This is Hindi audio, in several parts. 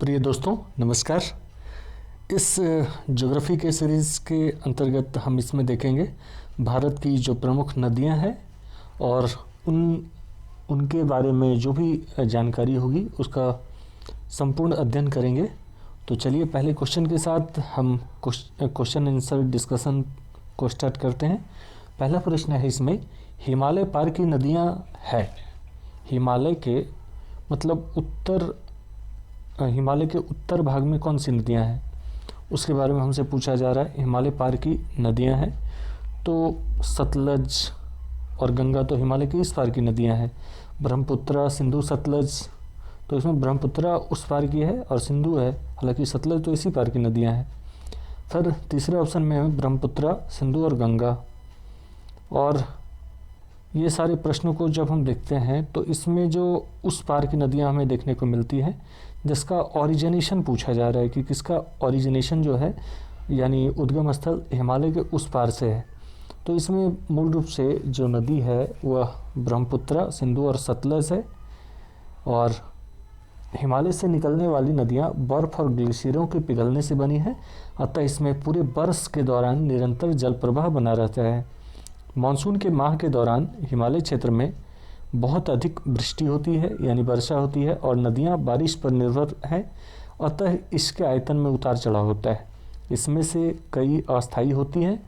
प्रिय दोस्तों नमस्कार। इस ज्योग्राफी के सीरीज़ के अंतर्गत हम इसमें देखेंगे भारत की जो प्रमुख नदियां हैं और उनके बारे में जो भी जानकारी होगी उसका संपूर्ण अध्ययन करेंगे। तो चलिए पहले क्वेश्चन के साथ हम क्वेश्चन आंसर डिस्कशन को स्टार्ट करते हैं। पहला प्रश्न है इसमें, हिमालय पार की नदियां हैं। हिमालय के उत्तर भाग में कौन सी नदियां हैं उसके बारे में हमसे पूछा जा रहा है। हिमालय पार की नदियां हैं तो सतलज और गंगा तो हिमालय के इस पार की नदियां हैं। ब्रह्मपुत्र, सिंधु, सतलज, तो इसमें ब्रह्मपुत्र उस पार की है और सिंधु है, हालांकि सतलज तो इसी पार की नदियां हैं। फिर तीसरे ऑप्शन में है ब्रह्मपुत्र, सिंधु और गंगा। और ये सारे प्रश्नों को जब हम देखते हैं तो इसमें जो उस पार की नदियां हमें देखने को मिलती है जिसका ओरिजिनेशन पूछा जा रहा है कि किसका ओरिजिनेशन जो है यानी उद्गम स्थल हिमालय के उस पार से है। तो इसमें मूल रूप से जो नदी है वह ब्रह्मपुत्र, सिंधु और सतलज है। और हिमालय से निकलने वाली नदियां बर्फ और ग्लेशियरों के पिघलने से बनी है, अतः इसमें पूरे वर्ष के दौरान निरंतर जल प्रवाह बना रहता है। मानसून के माह के दौरान हिमालय क्षेत्र में बहुत अधिक वृष्टि होती है यानी वर्षा होती है और नदियां बारिश पर निर्भर हैं, अतः इसके आयतन में उतार चढ़ाव होता है। इसमें से कई अस्थायी होती हैं।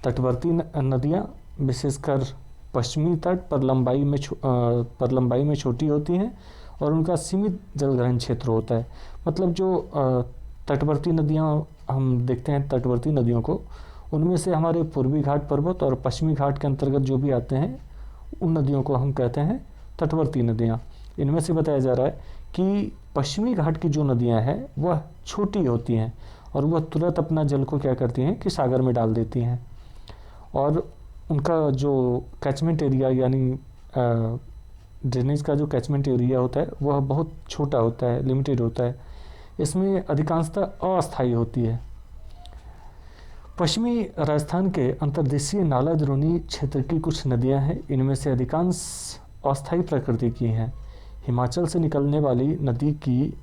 तटवर्ती नदियां विशेषकर पश्चिमी तट पर लंबाई में छोटी होती हैं और उनका सीमित जलग्रहण क्षेत्र होता है। मतलब जो तटवर्ती नदियां हम देखते हैं, तटवर्ती नदियों को, उनमें से हमारे पूर्वी घाट पर्वत और पश्चिमी घाट के अंतर्गत जो भी आते हैं उन नदियों को हम कहते हैं तटवर्ती नदियां। इनमें से बताया जा रहा है कि पश्चिमी घाट की जो नदियां हैं वह छोटी होती हैं और वह तुरंत अपना जल को क्या करती हैं कि सागर में डाल देती हैं और उनका जो कैचमेंट एरिया यानी ड्रेनेज का जो कैचमेंट एरिया होता है वह बहुत छोटा होता है, लिमिटेड होता है। इसमें अधिकांशतः अस्थायी होती है। पश्चिमी राजस्थान के अंतर्देशीय नाला द्रोणी क्षेत्र की कुछ नदियां हैं, इनमें से अधिकांश अस्थायी प्रकृति की हैं। हिमाचल से निकलने वाली नदी की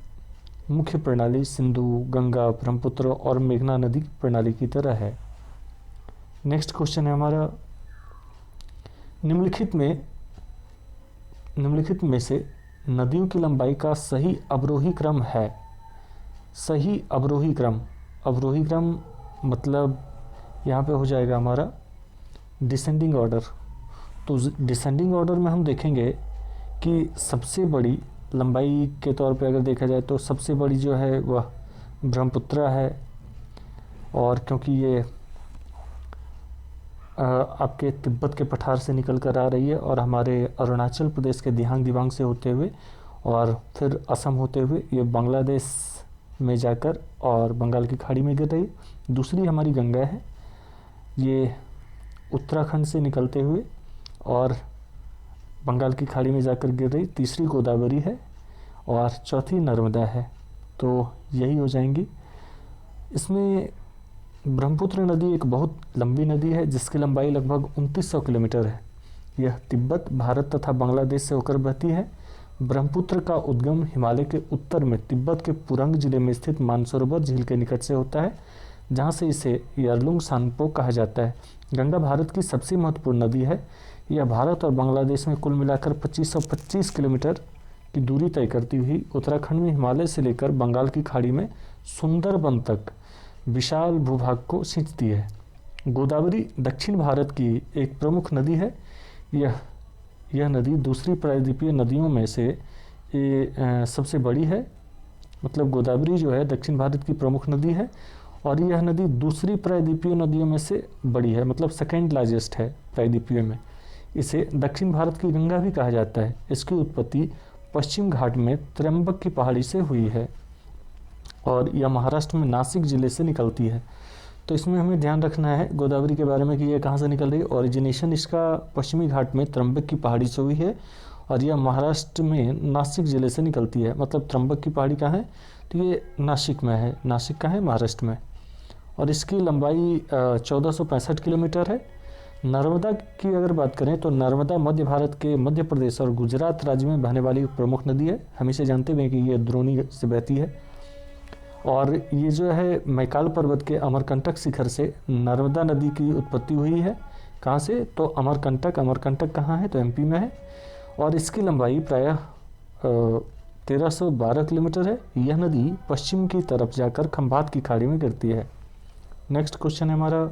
मुख्य प्रणाली सिंधु, गंगा, ब्रह्मपुत्र और मेघना नदी की प्रणाली की तरह है। नेक्स्ट क्वेश्चन है हमारा, निम्नलिखित में से नदियों की लंबाई का सही अवरोही क्रम है। सही अवरोही क्रम मतलब यहाँ पे हो जाएगा हमारा डिसेंडिंग ऑर्डर। तो डिसेंडिंग ऑर्डर में हम देखेंगे कि सबसे बड़ी लंबाई के तौर पे अगर देखा जाए तो सबसे बड़ी जो है वह ब्रह्मपुत्र है। और क्योंकि ये आपके तिब्बत के पठार से निकल कर आ रही है और हमारे अरुणाचल प्रदेश के दिबांग से होते हुए और फिर असम होते हुए ये बांग्लादेश में जाकर और बंगाल की खाड़ी में गिर रही। दूसरी हमारी गंगा है, ये उत्तराखंड से निकलते हुए और बंगाल की खाड़ी में जाकर गिर रही। तीसरी गोदावरी है और चौथी नर्मदा है। तो यही हो जाएंगी। इसमें ब्रह्मपुत्र नदी एक बहुत लंबी नदी है जिसकी लंबाई लगभग 2900 किलोमीटर है। यह तिब्बत, भारत तथा बांग्लादेश से होकर बहती है। ब्रह्मपुत्र का उद्गम हिमालय के उत्तर में तिब्बत के पुरंग जिले में स्थित मानसरोवर झील के निकट से होता है, जहां से इसे यारलुंग सानपो कहा जाता है। गंगा भारत की सबसे महत्वपूर्ण नदी है। यह भारत और बांग्लादेश में कुल मिलाकर 2525 किलोमीटर की दूरी तय करती हुई उत्तराखंड में हिमालय से लेकर बंगाल की खाड़ी में सुंदरबन तक विशाल भूभाग को सिंचती है। गोदावरी दक्षिण भारत की एक प्रमुख नदी है। यह नदी दूसरी प्रायद्वीपीय नदियों में से सबसे बड़ी है। मतलब गोदावरी जो है दक्षिण भारत की प्रमुख नदी है और यह नदी दूसरी प्रायद्वीपीय नदियों में से बड़ी है, मतलब सेकेंड लार्जेस्ट है प्रायद्वीपीय में। इसे दक्षिण भारत की गंगा भी कहा जाता है। इसकी उत्पत्ति पश्चिम घाट में त्र्यंबक की पहाड़ी से हुई है और यह महाराष्ट्र में नासिक जिले से निकलती है। तो इसमें हमें ध्यान रखना है गोदावरी के बारे में कि यह कहाँ से निकल रही है। ओरिजिनेशन इसका पश्चिमी घाट में त्र्यंबक की पहाड़ी से हुई है और यह महाराष्ट्र में नासिक जिले से निकलती है। मतलब त्र्यंबक की पहाड़ी कहाँ है, तो ये नासिक में है। नासिक कहाँ है, महाराष्ट्र में। और इसकी लंबाई 1465 किलोमीटर है। नर्मदा की अगर बात करें तो नर्मदा मध्य भारत के मध्य प्रदेश और गुजरात राज्य में बहने वाली प्रमुख नदी है। हम इसे जानते हैं कि ये द्रोणी से बहती है। और ये जो है मैकाल पर्वत के अमरकंटक शिखर से नर्मदा नदी की उत्पत्ति हुई है। कहाँ से? तो अमरकंटक कहाँ है? तो एमपी में है। और इसकी लंबाई प्रायः 1312 किलोमीटर है। यह नदी पश्चिम की तरफ जाकर खंभात की खाड़ी में गिरती है। नेक्स्ट क्वेश्चन है हमारा,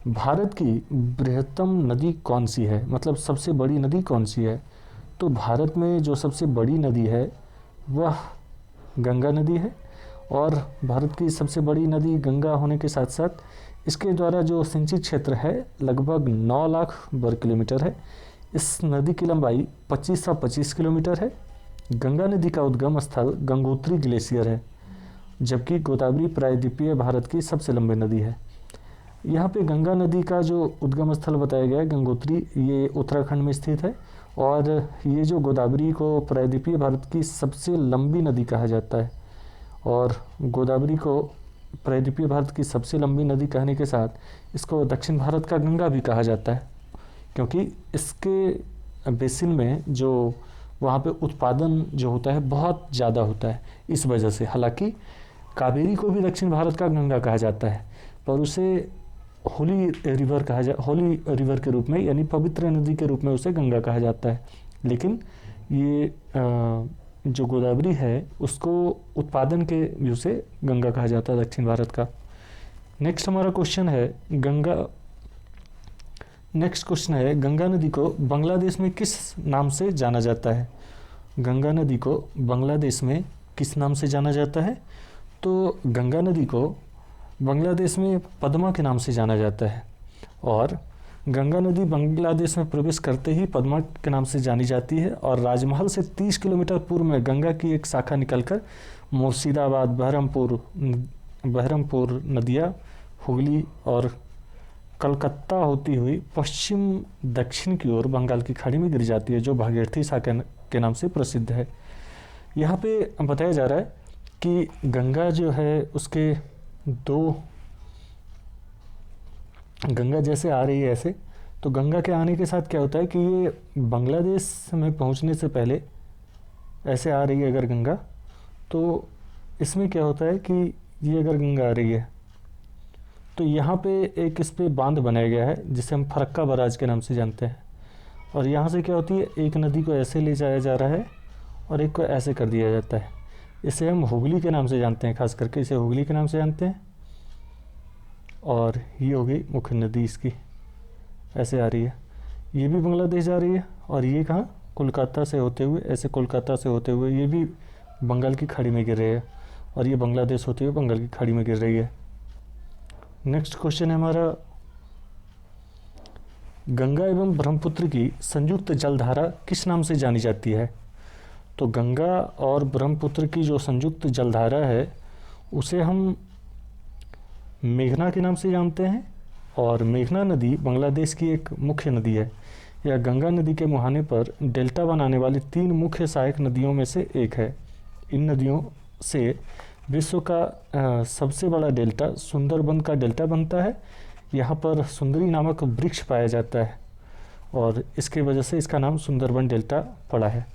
भारत की बृहत्तम नदी कौन सी है? मतलब सबसे बड़ी नदी कौन सी है? तो भारत में जो सबसे बड़ी नदी है वह गंगा नदी है। और भारत की सबसे बड़ी नदी गंगा होने के साथ साथ इसके द्वारा जो सिंचित क्षेत्र है लगभग 9 लाख वर्ग किलोमीटर है। इस नदी की लंबाई 2525 किलोमीटर है। गंगा नदी का उद्गम स्थल गंगोत्री ग्लेशियर है, जबकि गोदावरी प्रायद्वीपीय भारत की सबसे लंबी नदी है। यहाँ पे गंगा नदी का जो उद्गम स्थल बताया गया है गंगोत्री, ये उत्तराखंड में स्थित है। और ये जो गोदावरी को प्रायद्वीपीय भारत की सबसे लंबी नदी कहा जाता है। और गोदावरी को प्रायद्वीपीय भारत की सबसे लंबी नदी कहने के साथ इसको दक्षिण भारत का गंगा भी कहा जाता है, क्योंकि इसके बेसिन में जो वहाँ पे उत्पादन जो होता है बहुत ज़्यादा होता है इस वजह से। हालांकि कावेरी को भी दक्षिण भारत का गंगा कहा जाता है, पर उसे होली रिवर के रूप में, यानी पवित्र नदी के रूप में उसे गंगा कहा जाता है। लेकिन ये जो गोदावरी है उसको उत्पादन के व्यू से गंगा कहा जाता है दक्षिण भारत का। नेक्स्ट क्वेश्चन है गंगा नदी को बांग्लादेश में किस नाम से जाना जाता है? गंगा नदी को बांग्लादेश में किस नाम से जाना जाता है? तो गंगा नदी को बांग्लादेश में पद्मा के नाम से जाना जाता है। और गंगा नदी बांग्लादेश में प्रवेश करते ही पद्मा के नाम से जानी जाती है। और राजमहल से 30 किलोमीटर पूर्व में गंगा की एक शाखा निकलकर मुर्शिदाबाद, बहरमपुर, नदिया, हुगली और कलकत्ता होती हुई पश्चिम दक्षिण की ओर बंगाल की खाड़ी में गिर जाती है, जो भागीरथी शाखा के नाम से प्रसिद्ध है। यहाँ पे बताया जा रहा है कि गंगा जो है उसके गंगा जैसे आ रही है ऐसे, तो गंगा के आने के साथ क्या होता है कि ये बांग्लादेश में पहुंचने से पहले ऐसे आ रही है अगर गंगा, तो इसमें क्या होता है कि ये अगर गंगा आ रही है तो यहाँ पे एक इस पे बांध बनाया गया है जिसे हम फरक्का बराज के नाम से जानते हैं। और यहाँ से क्या होती है, एक नदी को ऐसे ले जाया जा रहा है और एक को ऐसे कर दिया जाता है। इसे हम हुगली के नाम से जानते हैं, खास करके इसे हुगली के नाम से जानते हैं। और ये हो गई मुख्य नदी, इसकी ऐसे आ रही है, ये भी बांग्लादेश जा रही है। और ये कहाँ, कोलकाता से होते हुए, ऐसे कोलकाता से होते हुए ये भी बंगाल की खाड़ी में गिर रही है। और ये बांग्लादेश होते हुए बंगाल की खाड़ी में गिर रही है। नेक्स्ट क्वेश्चन है हमारा, गंगा एवं ब्रह्मपुत्र की संयुक्त जलधारा किस नाम से जानी जाती है? तो गंगा और ब्रह्मपुत्र की जो संयुक्त जलधारा है उसे हम मेघना के नाम से जानते हैं। और मेघना नदी बांग्लादेश की एक मुख्य नदी है। यह गंगा नदी के मुहाने पर डेल्टा बनाने वाली 3 मुख्य सहायक नदियों में से एक है। इन नदियों से विश्व का सबसे बड़ा डेल्टा सुंदरबन का डेल्टा बनता है। यहाँ पर सुंदरी नामक वृक्ष पाया जाता है और इसके वजह से इसका नाम सुंदरबन डेल्टा पड़ा है।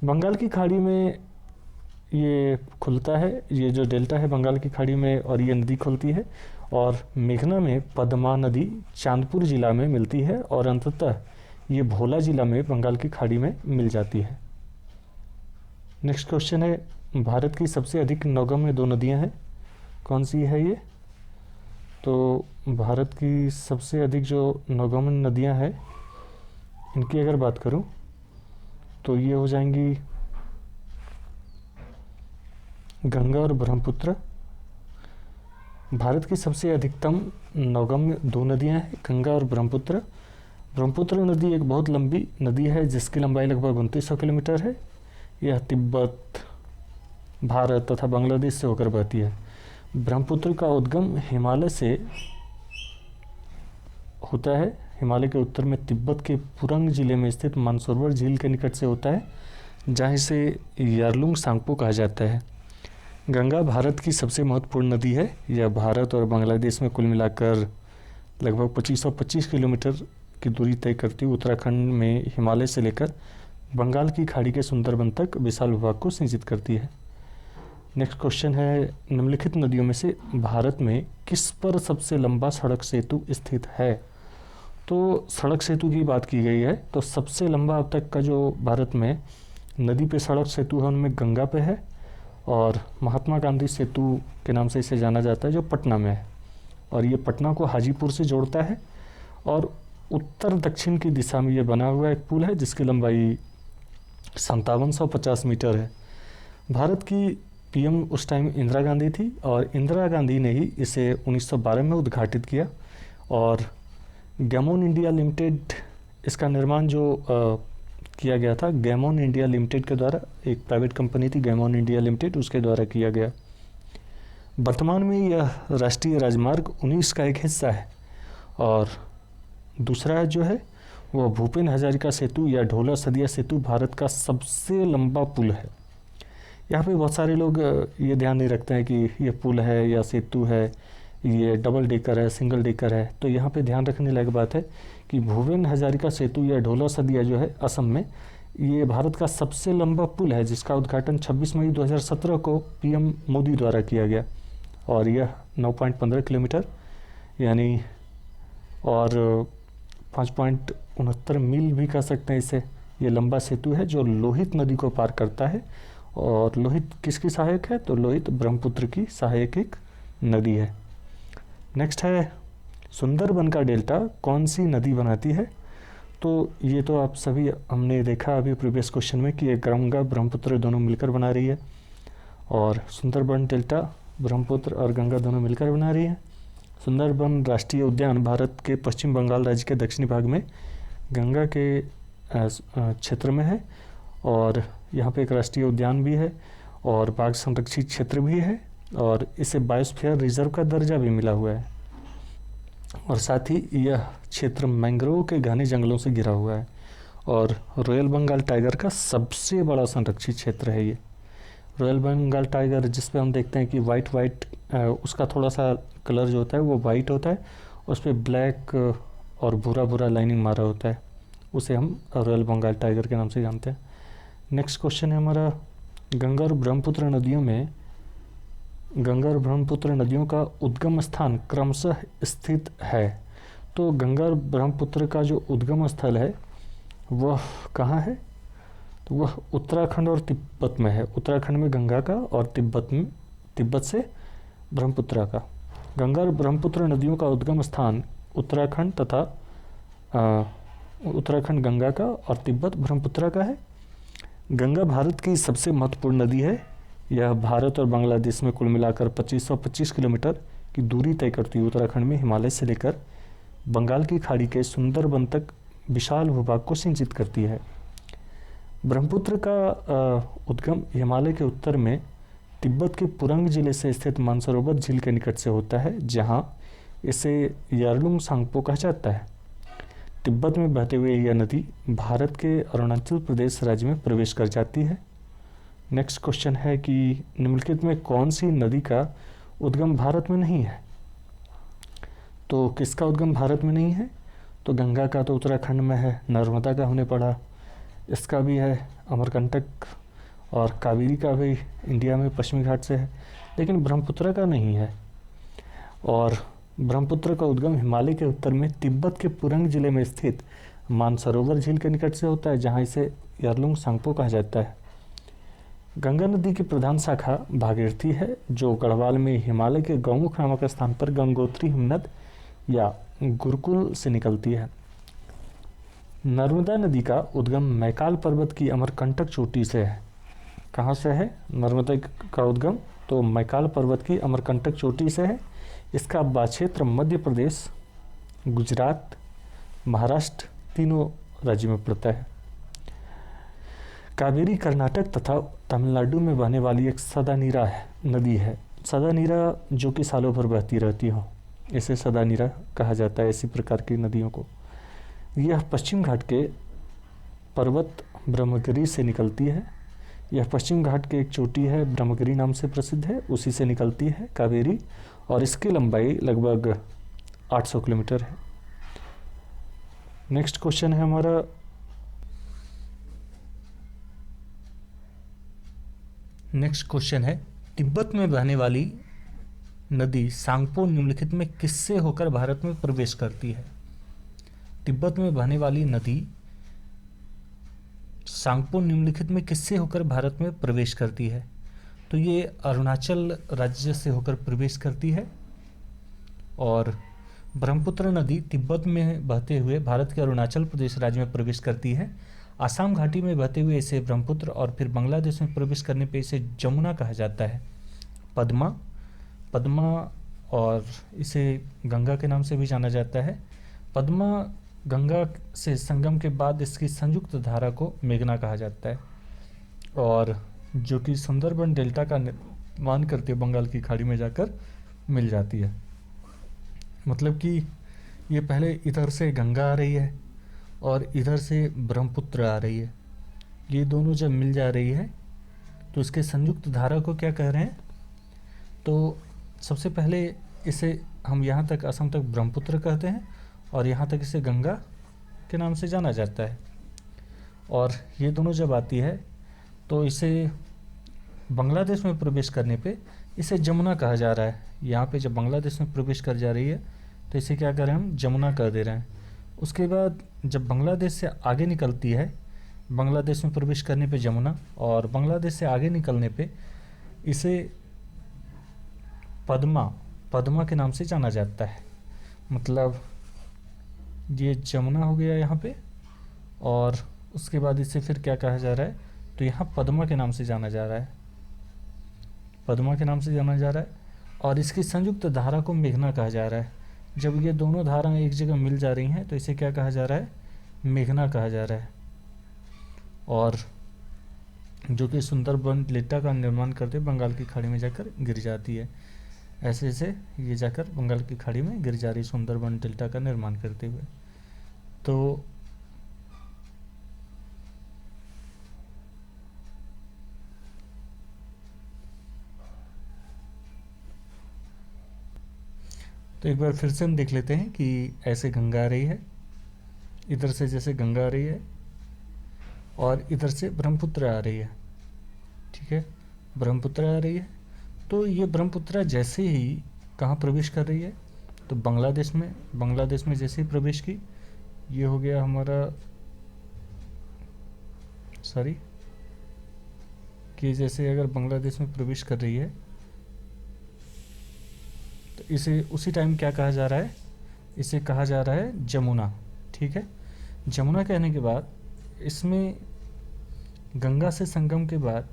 बंगाल की खाड़ी में ये खुलता है, ये जो डेल्टा है बंगाल की खाड़ी में, और ये नदी खुलती है। और मेघना में पद्मा नदी चांदपुर जिला में मिलती है और अंततः ये भोला जिला में बंगाल की खाड़ी में मिल जाती है। नेक्स्ट क्वेश्चन है, भारत की सबसे अधिक नौगम्य 2 नदियां हैं, कौन सी है ये? तो भारत की सबसे अधिक जो नौगम्य नदियां हैं इनकी अगर बात करूं तो ये हो जाएंगी गंगा और ब्रह्मपुत्र। भारत की सबसे अधिकतम नौगम्य 2 नदियां हैं, गंगा और ब्रह्मपुत्र। ब्रह्मपुत्र नदी एक बहुत लंबी नदी है जिसकी लंबाई लगभग 2900 किलोमीटर है। यह तिब्बत, भारत तथा बांग्लादेश से होकर बहती है। ब्रह्मपुत्र का उद्गम हिमालय से होता है। हिमालय के उत्तर में तिब्बत के पुरंग जिले में स्थित मानसरोवर झील के निकट से होता है, जहाँ इसे यारलुंग सांगपो कहा जाता है। गंगा भारत की सबसे महत्वपूर्ण नदी है। यह भारत और बांग्लादेश में कुल मिलाकर लगभग 2525 किलोमीटर की दूरी तय करती हुई उत्तराखंड में हिमालय से लेकर बंगाल की खाड़ी के सुंदरबन तक विशाल भूभाग को सिंचित करती है। नेक्स्ट क्वेश्चन है, निम्नलिखित नदियों में से भारत में किस पर सबसे लंबा सड़क सेतु स्थित है? तो सड़क सेतु की बात की गई है, तो सबसे लंबा अब तक का जो भारत में नदी पे सड़क सेतु है उनमें गंगा पे है, और महात्मा गांधी सेतु के नाम से इसे जाना जाता है जो पटना में है, और ये पटना को हाजीपुर से जोड़ता है, और उत्तर दक्षिण की दिशा में ये बना हुआ एक पुल है जिसकी लंबाई 5750 मीटर है। भारत की पीएम उस टाइम इंदिरा गांधी थी, और इंदिरा गांधी ने ही इसे 1912 में उद्घाटित किया, और गैमोन इंडिया लिमिटेड इसका निर्माण जो किया गया था, गैमोन इंडिया लिमिटेड के द्वारा, एक प्राइवेट कंपनी थी गैमोन इंडिया लिमिटेड, उसके द्वारा किया गया। वर्तमान में यह राष्ट्रीय राजमार्ग 19 का एक हिस्सा है, और दूसरा जो है वह भूपेन हजारिका सेतु या ढोला सदिया सेतु भारत का सबसे लंबा पुल है। यहाँ पे बहुत सारे लोग ये ध्यान नहीं रखते हैं कि ये पुल है या सेतु है, ये डबल डेकर है, सिंगल डेकर है। तो यहाँ पे ध्यान रखने लायक बात है कि भूपेन हजारिका सेतु या ढोला सदिया जो है असम में, ये भारत का सबसे लंबा पुल है जिसका उद्घाटन 26 मई 2017 को पीएम मोदी द्वारा किया गया, और यह 9.15 किलोमीटर यानी और 5.69 मील भी कह सकते हैं इसे, ये लंबा सेतु है जो लोहित नदी को पार करता है। और लोहित किसकी सहायक है? तो लोहित ब्रह्मपुत्र की सहायक एक नदी है। नेक्स्ट है, सुंदरबन का डेल्टा कौन सी नदी बनाती है? तो ये तो आप सभी हमने देखा अभी प्रीवियस क्वेश्चन में कि ये गंगा ब्रह्मपुत्र दोनों मिलकर बना रही है, और सुंदरबन डेल्टा ब्रह्मपुत्र और गंगा दोनों मिलकर बना रही है। सुंदरबन राष्ट्रीय उद्यान भारत के पश्चिम बंगाल राज्य के दक्षिणी भाग में गंगा के क्षेत्र में है, और यहाँ पे एक राष्ट्रीय उद्यान भी है और बाघ संरक्षित क्षेत्र भी है, और इसे बायोस्फीयर रिजर्व का दर्जा भी मिला हुआ है, और साथ ही यह क्षेत्र मैंग्रोव के घने जंगलों से घिरा हुआ है, और रॉयल बंगाल टाइगर का सबसे बड़ा संरक्षित क्षेत्र है ये। रॉयल बंगाल टाइगर जिस पे हम देखते हैं कि वाइट उसका थोड़ा सा कलर जो होता है वो वाइट होता है, उस पर ब्लैक और भूरा लाइनिंग मारा होता है, उसे हम रॉयल बंगाल टाइगर के नाम से जानते हैं। नेक्स्ट क्वेश्चन है हमारा, गंगा और ब्रह्मपुत्र नदियों का उद्गम स्थान क्रमशः स्थित है। तो गंगा और ब्रह्मपुत्र का जो उद्गम स्थल है वह कहाँ है? तो वह उत्तराखंड और तिब्बत में है। उत्तराखंड में गंगा का और तिब्बत से ब्रह्मपुत्र का। गंगा और ब्रह्मपुत्र नदियों का उद्गम स्थान उत्तराखंड तथा उत्तराखंड गंगा का और तिब्बत ब्रह्मपुत्र का है। गंगा भारत की सबसे महत्वपूर्ण नदी है। यह भारत और बांग्लादेश में कुल मिलाकर 2525 किलोमीटर की दूरी तय करती है। उत्तराखंड में हिमालय से लेकर बंगाल की खाड़ी के सुंदरबन तक विशाल भूभाग को सिंचित करती है। ब्रह्मपुत्र का उद्गम हिमालय के उत्तर में तिब्बत के पुरंग जिले से स्थित मानसरोवर झील के निकट से होता है, जहां इसे यारलुंग सांगपो कहा जाता है। तिब्बत में बहते हुए यह नदी भारत के अरुणाचल प्रदेश राज्य में प्रवेश कर जाती है। नेक्स्ट क्वेश्चन है कि निम्नलिखित में कौन सी नदी का उद्गम भारत में नहीं है? तो किसका उद्गम भारत में नहीं है? तो गंगा का तो उत्तराखंड में है, नर्मदा का होने पड़ा, इसका भी है अमरकंटक, और कावेरी का भी इंडिया में पश्चिमी घाट से है, लेकिन ब्रह्मपुत्र का नहीं है। और ब्रह्मपुत्र का उद्गम हिमालय के उत्तर में तिब्बत के पुरंग जिले में स्थित मानसरोवर झील के निकट से होता है, जहाँ इसे यारलुंग सांगपो कहा जाता है। गंगा नदी की प्रधान शाखा भागीरथी है, जो गढ़वाल में हिमालय के गौमुख नामक स्थान पर गंगोत्री हिमनद या गुरुकुल से निकलती है। नर्मदा नदी का उद्गम मैकाल पर्वत की अमरकंटक चोटी से है। कहाँ से है नर्मदा का उद्गम? तो मैकाल पर्वत की अमरकंटक चोटी से है। इसका क्षेत्र मध्य प्रदेश, गुजरात, महाराष्ट्र तीनों राज्य में पड़ता है। कावेरी कर्नाटक तथा तमिलनाडु में बहने वाली एक सदानीरा नदी है। सदानीरा जो कि सालों भर बहती रहती हो, इसे सदानीरा कहा जाता है इसी प्रकार की नदियों को। यह पश्चिम घाट के पर्वत ब्रह्मगिरी से निकलती है। यह पश्चिम घाट के एक चोटी है, ब्रह्मगिरी नाम से प्रसिद्ध है, उसी से निकलती है कावेरी, और इसकी लंबाई लगभग 800 किलोमीटर है। नेक्स्ट क्वेश्चन है हमारा, नेक्स्ट क्वेश्चन है तिब्बत में बहने वाली नदी सांगपो निम्नलिखित में किससे होकर भारत में प्रवेश करती है? तिब्बत में बहने वाली नदी सांगपो निम्नलिखित में किससे होकर भारत में प्रवेश करती है? तो ये अरुणाचल राज्य से होकर प्रवेश करती है। और ब्रह्मपुत्र नदी तिब्बत में बहते हुए भारत के अरुणाचल प्रदेश राज्य में प्रवेश करती है। आसाम घाटी में बहते हुए इसे ब्रह्मपुत्र और फिर बांग्लादेश में प्रवेश करने पे इसे जमुना कहा जाता है। पद्मा और इसे गंगा के नाम से भी जाना जाता है। पद्मा गंगा से संगम के बाद इसकी संयुक्त धारा को मेघना कहा जाता है, और जो कि सुंदरबन डेल्टा का निर्माण करते बंगाल की खाड़ी में जाकर मिल जाती है। मतलब कि ये पहले इधर से गंगा आ रही है और इधर से ब्रह्मपुत्र आ रही है, ये दोनों जब मिल जा रही है तो इसके संयुक्त धारा को क्या कह रहे हैं? तो सबसे पहले इसे हम यहाँ तक असम तक ब्रह्मपुत्र कहते हैं और यहाँ तक इसे गंगा के नाम से जाना जाता है। और ये दोनों जब आती है तो इसे बांग्लादेश में प्रवेश करने पे इसे जमुना कहा जा रहा है। यहाँ पे जब बांग्लादेश में प्रवेश कर जा रही है तो इसे क्या कर रहे हैं हम? जमुना कह दे रहे हैं। उसके बाद जब बांग्लादेश से आगे निकलती है, बांग्लादेश में प्रवेश करने पे जमुना, और बांग्लादेश से आगे निकलने पे इसे पद्मा के नाम से जाना जाता है। मतलब ये जमुना हो गया यहाँ पे, और उसके बाद इसे फिर क्या कहा जा रहा है? तो यहाँ पद्मा के नाम से जाना जा रहा है, पद्मा के नाम से जाना जा रहा है। और इसकी संयुक्त धारा को मेघना कहा जा रहा है। जब ये दोनों धाराएं एक जगह मिल जा रही हैं तो इसे क्या कहा जा रहा है? मेघना कहा जा रहा है। और जो कि सुंदरबन डेल्टा का निर्माण करते बंगाल की खाड़ी में जाकर गिर जाती है। ऐसे ऐसे ये जाकर बंगाल की खाड़ी में गिर जा रही सुंदरबन डेल्टा का निर्माण करते हुए। तो एक बार फिर से हम देख लेते हैं कि ऐसे गंगा आ रही है, इधर से जैसे गंगा आ रही है, और इधर से ब्रह्मपुत्र आ रही है। ठीक है, ब्रह्मपुत्र आ रही है। तो ये ब्रह्मपुत्र जैसे ही कहाँ प्रवेश कर रही है? तो बांग्लादेश में जैसे ही प्रवेश की, ये हो गया हमारा कि जैसे अगर बांग्लादेश में प्रवेश कर रही है तो इसे उसी टाइम क्या कहा जा रहा है? इसे कहा जा रहा है जमुना। ठीक है, जमुना कहने के बाद इसमें गंगा से संगम के बाद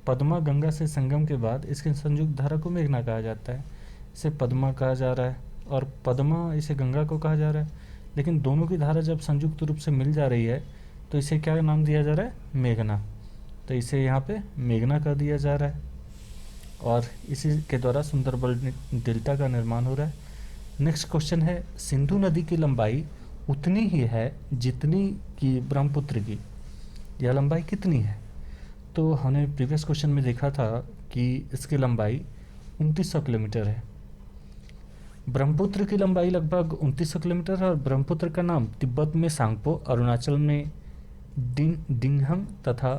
पद्मा, गंगा से संगम के बाद इसके संयुक्त धारा को मेघना कहा जाता है। इसे पद्मा कहा जा रहा है और पद्मा इसे गंगा को कहा जा रहा है। लेकिन दोनों की धारा जब संयुक्त रूप से मिल जा रही है तो इसे क्या नाम दिया जा रहा है? मेघना। तो इसे यहाँ पे मेघना कह दिया जा रहा है, और इसी के द्वारा सुंदरबन डेल्टा का निर्माण हो रहा है। नेक्स्ट क्वेश्चन है, सिंधु नदी की लंबाई उतनी ही है जितनी कि ब्रह्मपुत्र की, यह लंबाई कितनी है? तो हमने प्रीवियस क्वेश्चन में देखा था कि इसकी लंबाई 2900 किलोमीटर है। ब्रह्मपुत्र की लंबाई लगभग 2900 किलोमीटर है, और ब्रह्मपुत्र का नाम तिब्बत में सांगपो, अरुणाचल में दिंघम तथा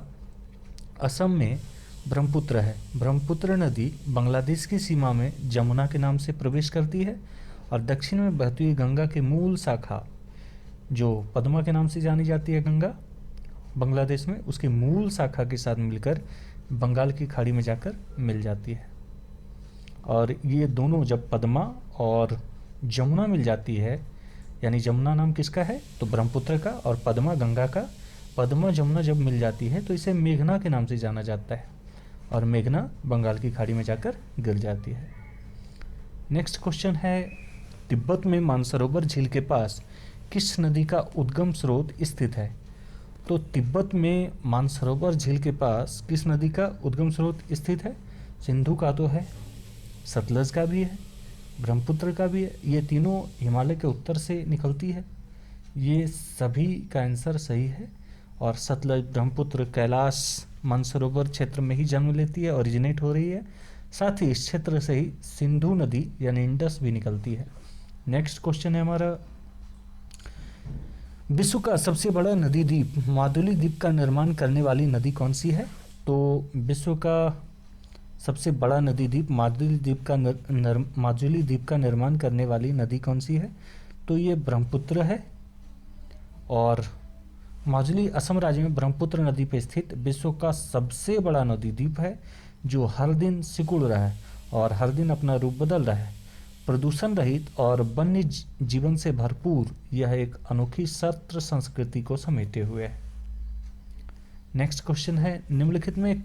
असम में ब्रह्मपुत्र है। ब्रह्मपुत्र नदी बांग्लादेश की सीमा में जमुना के नाम से प्रवेश करती है, और दक्षिण में बहती हुई गंगा की मूल शाखा जो पद्मा के नाम से जानी जाती है गंगा बांग्लादेश में, उसकी मूल शाखा के साथ मिलकर बंगाल की खाड़ी में जाकर मिल जाती है। और ये दोनों जब पद्मा और जमुना मिल जाती है, यानी जमुना नाम किसका है? तो ब्रह्मपुत्र का, और पद्मा गंगा का। पद्मा जमुना जब मिल जाती है तो इसे मेघना के नाम से जाना जाता है, और मेघना बंगाल की खाड़ी में जाकर गिर जाती है। नेक्स्ट क्वेश्चन है, तिब्बत में मानसरोवर झील के पास किस नदी का उद्गम स्रोत स्थित है? तो तिब्बत में मानसरोवर झील के पास किस नदी का उद्गम स्रोत स्थित है? सिंधु का तो है, सतलज का भी है, ब्रह्मपुत्र का भी है। ये तीनों हिमालय के उत्तर से निकलती है। ये सभी का आंसर सही है। और सतलज, ब्रह्मपुत्र, कैलाश मानसरोवर क्षेत्र में ही जन्म लेती है, ओरिजिनेट हो रही है। साथ ही इस क्षेत्र से ही सिंधु नदी यानी इंडस भी निकलती है। नेक्स्ट क्वेश्चन है हमारा, विश्व का सबसे बड़ा नदी द्वीप माजुली द्वीप का निर्माण करने वाली नदी कौन सी है? तो विश्व का सबसे बड़ा नदी द्वीप माजुली द्वीप का निर्माण करने वाली नदी कौन सी है? तो ये ब्रह्मपुत्र है। और माजुली असम राज्य में ब्रह्मपुत्र नदी पर स्थित विश्व का सबसे बड़ा नदी द्वीप है, जो हर दिन सिकुड़ रहा है और हर दिन अपना रूप बदल रहा है। प्रदूषण रहित और वन्य जीवन से भरपूर यह एक अनोखी सत्र संस्कृति को समेटे हुए है। नेक्स्ट क्वेश्चन है, निम्नलिखित में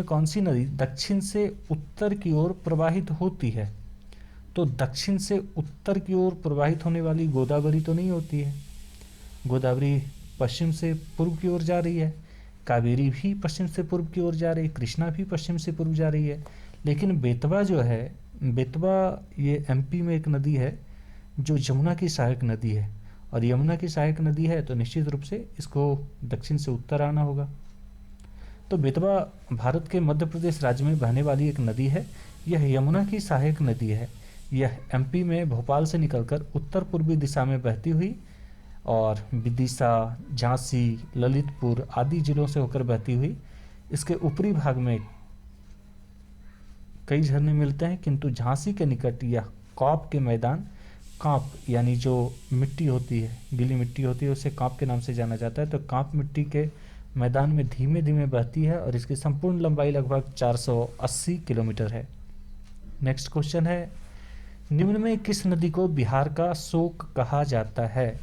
कौन सी नदी दक्षिण से उत्तर की ओर प्रवाहित होती है? तो दक्षिण से उत्तर की ओर प्रवाहित होने वाली गोदावरी तो नहीं होती है। गोदावरी पश्चिम से पूर्व की ओर जा रही है, कावेरी भी पश्चिम से पूर्व की ओर जा रही है, कृष्णा भी पश्चिम से पूर्व जा रही है। लेकिन बेतवा जो है, बेतवा ये एमपी में एक नदी है जो यमुना की सहायक नदी है, और यमुना की सहायक नदी है तो निश्चित रूप से इसको दक्षिण से उत्तर आना होगा। तो बेतवा भारत के मध्य प्रदेश राज्य में बहने वाली एक नदी है। यह यमुना की सहायक नदी है। यह एमपी में भोपाल से निकलकर उत्तर पूर्वी दिशा में बहती हुई और विदिशा, झांसी, ललितपुर आदि जिलों से होकर बहती हुई इसके ऊपरी भाग में कई झरने मिलते हैं, किंतु झांसी के निकट यह कॉप के मैदान, कांप यानी जो मिट्टी होती है, गीली मिट्टी होती है, उसे कांप के नाम से जाना जाता है। तो कांप मिट्टी के मैदान में धीमे धीमे बहती है और इसकी संपूर्ण लंबाई लगभग 480 किलोमीटर है। नेक्स्ट क्वेश्चन है, निम्न में किस नदी को बिहार का शोक कहा जाता है?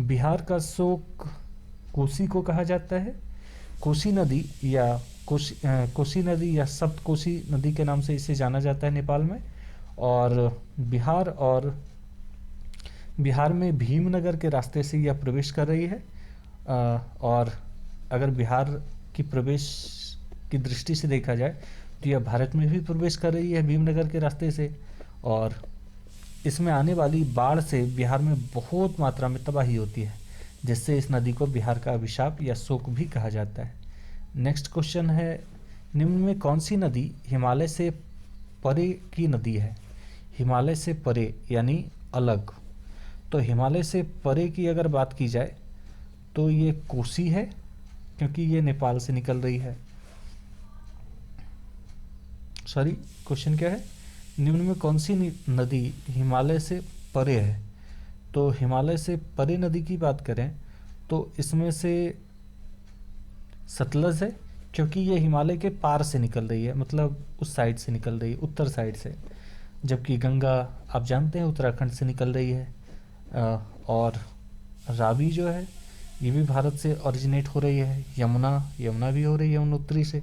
बिहार का शोक कोसी को कहा जाता है। कोसी नदी या सप्तकोसी नदी के नाम से इसे जाना जाता है नेपाल में। और बिहार में भीमनगर के रास्ते से यह प्रवेश कर रही है। और अगर बिहार की प्रवेश की दृष्टि से देखा जाए तो यह भारत में भी प्रवेश कर रही है भीमनगर के रास्ते से, और इसमें आने वाली बाढ़ से बिहार में बहुत मात्रा में तबाही होती है, जिससे इस नदी को बिहार का अभिशाप या शोक भी कहा जाता है। नेक्स्ट क्वेश्चन है, निम्न में कौन सी नदी हिमालय से परे की नदी है? हिमालय से परे यानी अलग। तो हिमालय से परे की अगर बात की जाए तो ये कोसी है, क्योंकि ये नेपाल से निकल रही है। सॉरी, क्वेश्चन क्या है? निम्न में कौन सी नदी हिमालय से परे है? तो हिमालय से परे नदी की बात करें तो इसमें से सतलज है, क्योंकि ये हिमालय के पार से निकल रही है, मतलब उस साइड से निकल रही है, उत्तर साइड से। जबकि गंगा आप जानते हैं उत्तराखंड से निकल रही है। और रावी जो है ये भी भारत से ओरिजिनेट हो रही है। यमुना भी हो रही है यमुनोत्री से।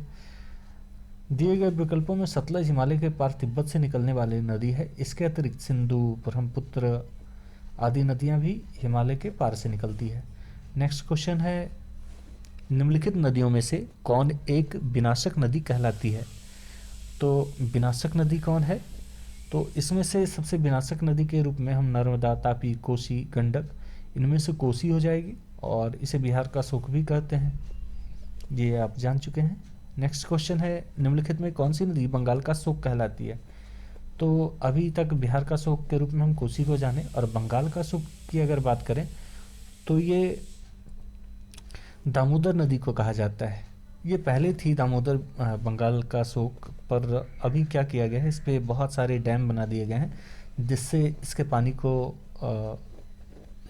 दिए गए विकल्पों में सतलज हिमालय के पार तिब्बत से निकलने वाली नदी है। इसके अतिरिक्त सिंधु, ब्रह्मपुत्र आदि नदियां भी हिमालय के पार से निकलती है। नेक्स्ट क्वेश्चन है, निम्नलिखित नदियों में से कौन एक विनाशक नदी कहलाती है? तो विनाशक नदी कौन है? तो इसमें से सबसे विनाशक नदी के रूप में हम नर्मदा, तापी, कोसी, गंडक, इनमें से कोसी हो जाएगी, और इसे बिहार का शोक भी कहते हैं, ये आप जान चुके हैं। नेक्स्ट क्वेश्चन है, निम्नलिखित में कौन सी नदी बंगाल का शोक कहलाती है? तो अभी तक बिहार का शोक के रूप में हम कोसी को जाने, और बंगाल का शोक की अगर बात करें तो ये दामोदर नदी को कहा जाता है। ये पहले थी दामोदर बंगाल का शोक, पर अभी क्या किया गया है, इस पे बहुत सारे डैम बना दिए गए हैं, जिससे इसके पानी को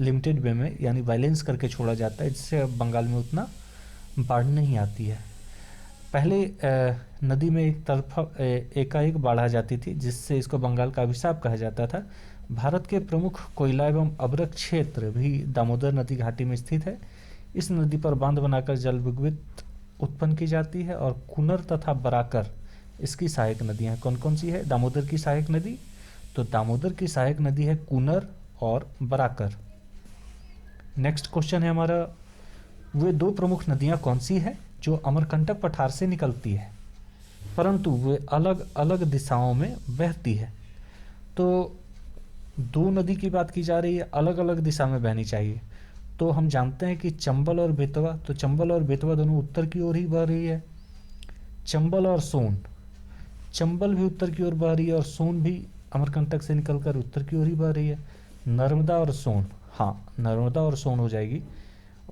लिमिटेड वे में यानी बैलेंस करके छोड़ा जाता है, जिससे अब बंगाल में उतना बाढ़ नहीं आती है। पहले नदी में एक तरफा एकाएक बाढ़ आ जाती थी, जिससे इसको बंगाल का अभिशाप कहा जाता था। भारत के प्रमुख कोयला एवं अभ्रक क्षेत्र भी दामोदर नदी घाटी में स्थित है। इस नदी पर बांध बनाकर जल विद्युत उत्पन्न की जाती है, और कुनर तथा बराकर इसकी सहायक नदियाँ हैं। कौन कौन सी है दामोदर की सहायक नदी? तो दामोदर की सहायक नदी है कुनर और बराकर। नेक्स्ट क्वेश्चन है हमारा, वे दो प्रमुख नदियाँ कौन सी है जो अमरकंटक पठार से निकलती है, परंतु वे अलग अलग दिशाओं में बहती है? तो दो नदी की बात की जा रही है, अलग अलग दिशा में बहनी चाहिए। तो हम जानते हैं कि चंबल और बेतवा, तो चंबल और बेतवा दोनों उत्तर की ओर ही बह रही है। चंबल और सोन, चंबल भी उत्तर की ओर बह रही है, और सोन भी अमरकंटक से निकलकर उत्तर की ओर ही बह रही है। नर्मदा और सोन, हाँ नर्मदा और सोन हो जाएगी।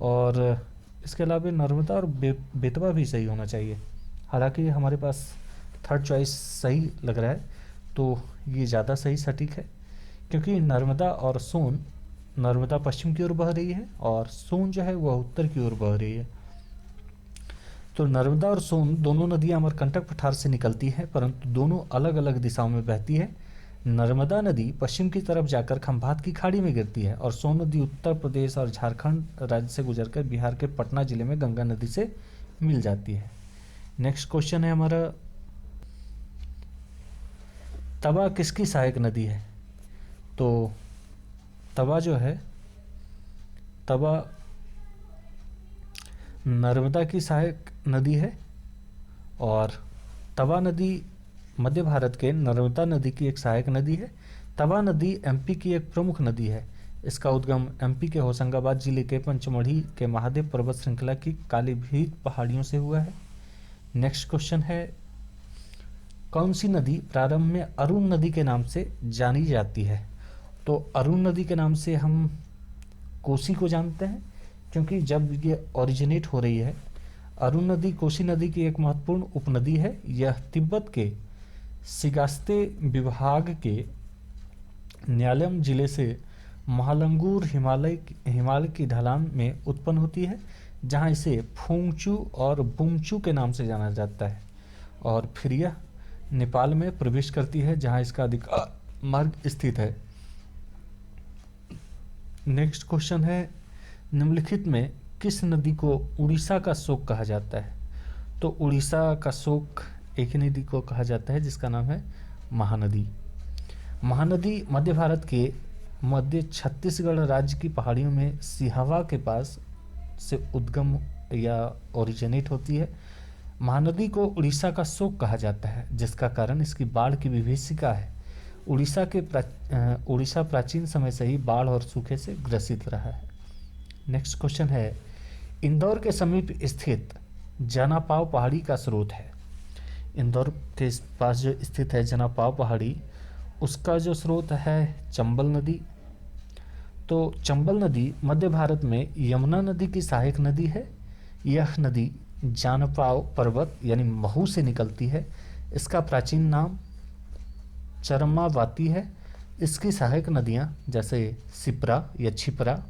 और इसके अलावा नर्मदा और बेतवा भी सही होना चाहिए। हालांकि हमारे पास थर्ड चॉइस सही लग रहा है, तो ये ज़्यादा सही सटीक है, क्योंकि नर्मदा और सोन, नर्मदा पश्चिम की ओर बह रही है और सोन जो है वह उत्तर की ओर बह रही है। तो नर्मदा और सोन दोनों नदियां अमरकंटक पठार से निकलती हैं, परंतु दोनों अलग अलग दिशाओं में बहती है। नर्मदा नदी पश्चिम की तरफ जाकर खंभात की खाड़ी में गिरती है और सोन नदी उत्तर प्रदेश और झारखंड राज्य से गुजरकर बिहार के पटना जिले में गंगा नदी से मिल जाती है। नेक्स्ट क्वेश्चन है हमारा, तवा किसकी सहायक नदी है? तो तवा जो है, तवा नर्मदा की सहायक नदी है और तवा नदी मध्य भारत के नर्मदा नदी की एक सहायक नदी है। तवा नदी एमपी की एक प्रमुख नदी है। इसका उद्गम एमपी के होशंगाबाद जिले के पंचमढ़ी के महादेव पर्वत श्रृंखला की कालीभीत पहाड़ियों से हुआ है। नेक्स्ट क्वेश्चन है, कौन सी नदी प्रारंभ में अरुण नदी के नाम से जानी जाती है? तो अरुण नदी के नाम से हम कोसी को जानते हैं, क्योंकि जब ये ओरिजिनेट हो रही है, अरुण नदी कोसी नदी की एक महत्वपूर्ण उपनदी है। यह तिब्बत के सिगास्ते विभाग के न्यालम जिले से महालंगूर हिमालय की ढलान में उत्पन्न होती है, जहां इसे फुंगचू और बुंगचू के नाम से जाना जाता है, और फिर यह नेपाल में प्रवेश करती है, जहां इसका अधिकार मार्ग स्थित है। नेक्स्ट क्वेश्चन है, निम्नलिखित में किस नदी को उड़ीसा का शोक कहा जाता है? तो उड़ीसा का शोक एक ही नदी को कहा जाता है जिसका नाम है महानदी। महानदी मध्य भारत के मध्य छत्तीसगढ़ राज्य की पहाड़ियों में सिहावा के पास से उद्गम या ओरिजिनेट होती है। महानदी को उड़ीसा का शोक कहा जाता है, जिसका कारण इसकी बाढ़ की विभीषिका है। उड़ीसा प्राचीन समय से ही बाढ़ और सूखे से ग्रसित रहा है। नेक्स्ट क्वेश्चन है, इंदौर के समीप स्थित जनापाव पहाड़ी का स्रोत है। इंदौर के पास जो स्थित है जनापाव पहाड़ी, उसका जो स्रोत है चंबल नदी। तो चंबल नदी मध्य भारत में यमुना नदी की सहायक नदी है। यह नदी जनापाव पर्वत यानी महू से निकलती है। इसका प्राचीन नाम चरमावाती है। इसकी सहायक नदियां जैसे सिप्रा या छिप्रा,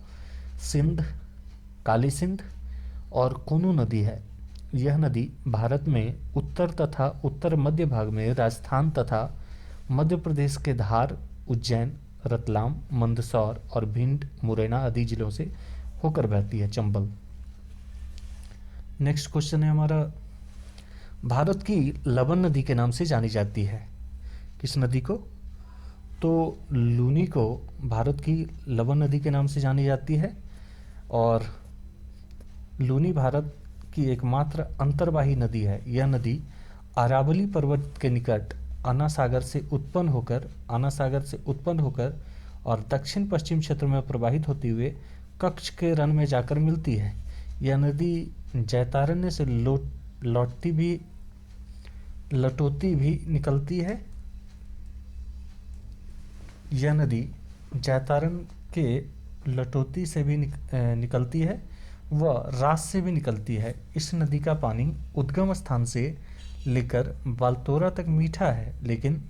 सिंध, काली सिंध और कोनू नदी है। यह नदी भारत में उत्तर तथा उत्तर मध्य भाग में राजस्थान तथा मध्य प्रदेश के धार, उज्जैन, रतलाम, मंदसौर और भिंड, मुरैना आदि जिलों से होकर बहती है चंबल। नेक्स्ट क्वेश्चन है हमारा, भारत की लवन नदी के नाम से जानी जाती है। किस नदी को? तो लूनी को भारत की लवन नदी के नाम से जानी जाती है, और लूनी भारत की एकमात्र अंतर्वाही नदी है। यह नदी अरावली पर्वत के निकट आना सागर से उत्पन्न होकर और दक्षिण पश्चिम क्षेत्र में प्रवाहित होते हुए कच्छ के रण में जाकर मिलती है। यह नदी जैतारण्य से लटोती भी निकलती है। यह नदी जैतारण के लटोती से भी निकलती है, वह रास से भी निकलती है। इस नदी का पानी उद्गम स्थान से लेकर बालोतरा तक मीठा है, लेकिन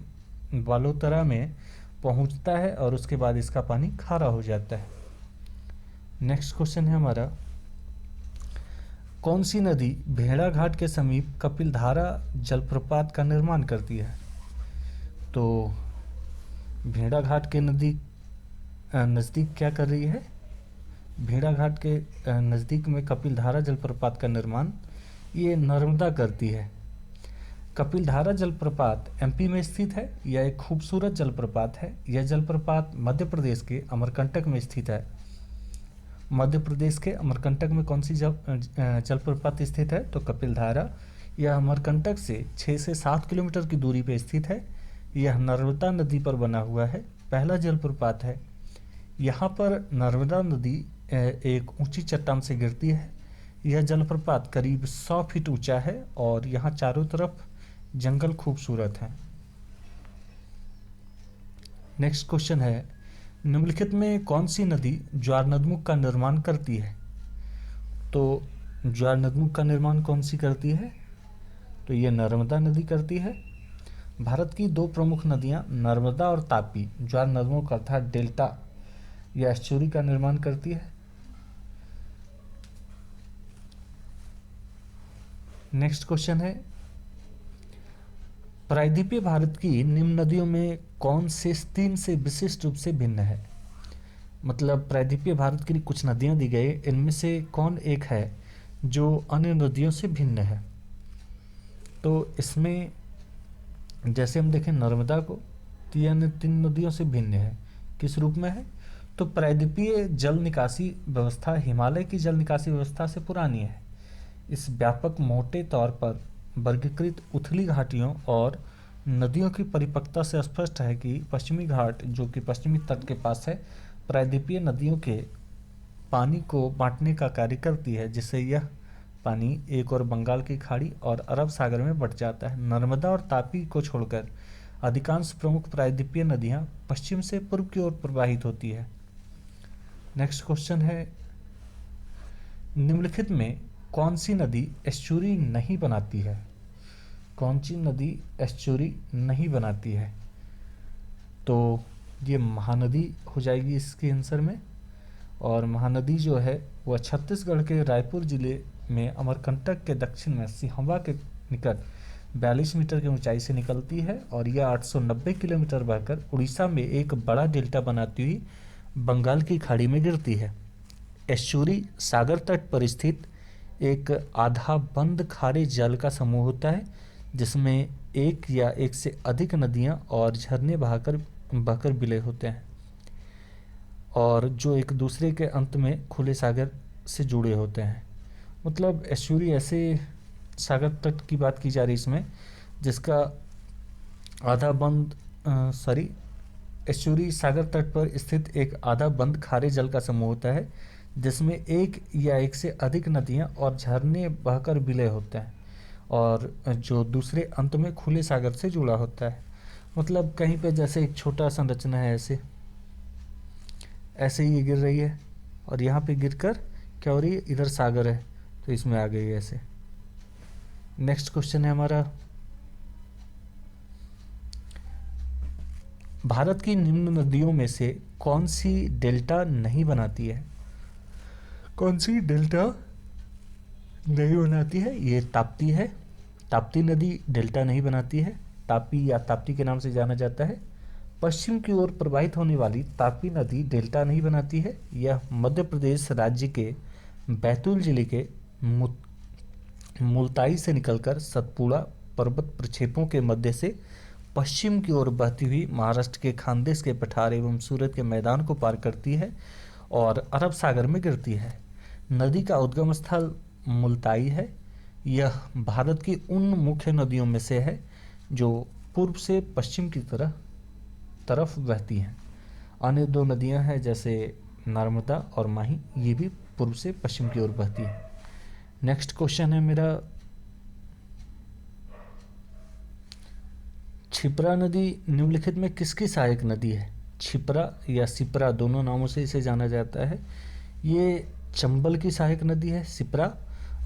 बालोतरा में पहुंचता है और उसके बाद इसका पानी खारा हो जाता है। नेक्स्ट क्वेश्चन है हमारा, कौन सी नदी भेड़ाघाट के समीप कपिलधारा जलप्रपात का निर्माण करती है? तो भेड़ाघाट के नज़दीक क्या कर रही है? भेड़ाघाट के नज़दीक में कपिलधारा जलप्रपात का निर्माण ये नर्मदा करती है। कपिलधारा जलप्रपात एमपी में स्थित है। यह एक खूबसूरत जलप्रपात है। यह जलप्रपात मध्य प्रदेश के अमरकंटक में स्थित है। मध्य प्रदेश के अमरकंटक में कौन सी जलप्रपात स्थित है? तो कपिलधारा। यह अमरकंटक से 6 से 7 किलोमीटर की दूरी पर स्थित है। यह नर्मदा नदी पर बना हुआ है, पहला जलप्रपात है। यहाँ पर नर्मदा नदी एक ऊंची चट्टान से गिरती है। यह जलप्रपात करीब 100 फीट ऊंचा है और यहाँ चारों तरफ जंगल खूबसूरत है। नेक्स्ट क्वेश्चन है, निम्नलिखित में कौन सी नदी ज्वारनदमुख का निर्माण करती है? तो ज्वार नदमुख का निर्माण कौन सी करती है? तो ये नर्मदा नदी करती है। भारत की दो प्रमुख नदियां नर्मदा और तापी ज्वार नदमुख अर्थात डेल्टा या एस्चुरी का निर्माण करती है। नेक्स्ट क्वेश्चन है, प्रायद्वीपीय भारत की निम्न नदियों में कौन से तीन से विशिष्ट रूप से भिन्न है? मतलब प्रायद्वीपीय भारत की कुछ नदियां दी गई, इनमें से कौन एक है जो अन्य नदियों से भिन्न है? तो इसमें जैसे हम देखें नर्मदा को, तो यह अन्य तीन नदियों से भिन्न है। किस रूप में है? तो प्रायद्वीपीय जल निकासी व्यवस्था हिमालय की जल निकासी व्यवस्था से पुरानी है। इस व्यापक मोटे तौर पर वर्गीकृत उथली घाटियों और नदियों की परिपक्वता से स्पष्ट है कि पश्चिमी घाट, जो कि पश्चिमी तट के पास है, प्रायद्वीपीय नदियों के पानी को बांटने का कार्य करती है, जिससे यह पानी एक और बंगाल की खाड़ी और अरब सागर में बट जाता है। नर्मदा और तापी को छोड़कर अधिकांश प्रमुख प्रायद्वीपीय नदियां पश्चिम से पूर्व की ओर प्रवाहित होती है। नेक्स्ट क्वेश्चन है, निम्नलिखित में कौन सी नदी एस्चुरी नहीं बनाती है? कौन सी नदी एस्चुरी नहीं बनाती है? तो ये महानदी हो जाएगी इसके आंसर में। और महानदी जो है वह छत्तीसगढ़ के रायपुर जिले में अमरकंटक के दक्षिण में सिहंवा के निकट 42 मीटर की ऊंचाई से निकलती है और यह 890 किलोमीटर बहकर उड़ीसा में एक बड़ा डेल्टा बनाती हुई बंगाल की खाड़ी में गिरती है। एस्चुरी सागर तट पर स्थित एक आधा बंद खारे जल का समूह होता है, जिसमें एक या एक से अधिक नदियां और झरने बहकर विलय होते हैं और जो एक दूसरे के अंत में खुले सागर से जुड़े होते हैं। मतलब एस्चुरी ऐसे सागर तट की बात की जा रही इसमें, जिसका आधा बंद एस्चुरी सागर तट पर स्थित एक आधा बंद खारे जल का समूह होता है, जिसमें एक या एक से अधिक नदियां और झरने बहकर विलय होते हैं और जो दूसरे अंत में खुले सागर से जुड़ा होता है। मतलब कहीं पे जैसे एक छोटा संरचना है, ऐसे ही ये गिर रही है और यहाँ पे गिरकर क्या हो रही है, इधर सागर है तो इसमें आ गई है ऐसे। नेक्स्ट क्वेश्चन है हमारा, भारत की निम्न नदियों में से कौन सी डेल्टा नहीं बनाती है? कौन सी डेल्टा नहीं बनाती है? ये ताप्ती है। ताप्ती नदी डेल्टा नहीं बनाती है। तापी या ताप्ती के नाम से जाना जाता है। पश्चिम की ओर प्रवाहित होने वाली तापी नदी डेल्टा नहीं बनाती है। यह मध्य प्रदेश राज्य के बैतूल जिले के मुल्ताई से निकलकर सतपुड़ा पर्वत प्रक्षेपों के मध्य से पश्चिम की ओर बहती हुई महाराष्ट्र के खानदेश के पठार एवं सूरत के मैदान को पार करती है और अरब सागर में गिरती है। नदी का उद्गम स्थल मुल्ताई है। यह भारत की उन मुख्य नदियों में से है जो पूर्व से पश्चिम की तरफ बहती हैं। अन्य दो नदियां हैं जैसे नर्मदा और माही, ये भी पूर्व से पश्चिम की ओर बहती है। नेक्स्ट क्वेश्चन है मेरा, क्षिप्रा नदी निम्नलिखित में किसकी सहायक नदी है? क्षिप्रा या सिप्रा दोनों नामों से इसे जाना जाता है। ये चंबल की सहायक नदी है सिप्रा,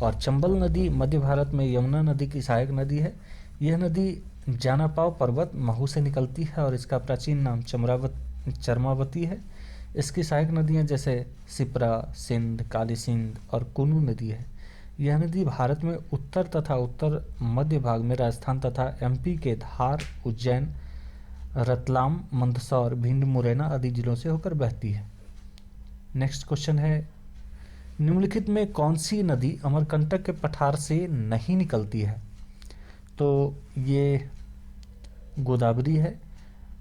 और चंबल नदी मध्य भारत में यमुना नदी की सहायक नदी है। यह नदी जानापाव पर्वत महू से निकलती है और इसका प्राचीन नाम चरमावती है। इसकी सहायक नदियां जैसे सिप्रा, सिंध, काली सिंध और कुनू नदी है। यह नदी भारत में उत्तर तथा उत्तर मध्य भाग में राजस्थान तथा एमपी के धार, उज्जैन, रतलाम, मंदसौर, भिंड, मुरैना आदि जिलों से होकर बहती है। नेक्स्ट क्वेश्चन है, निम्नलिखित में कौन सी नदी अमरकंटक के पठार से नहीं निकलती है? तो ये गोदावरी है।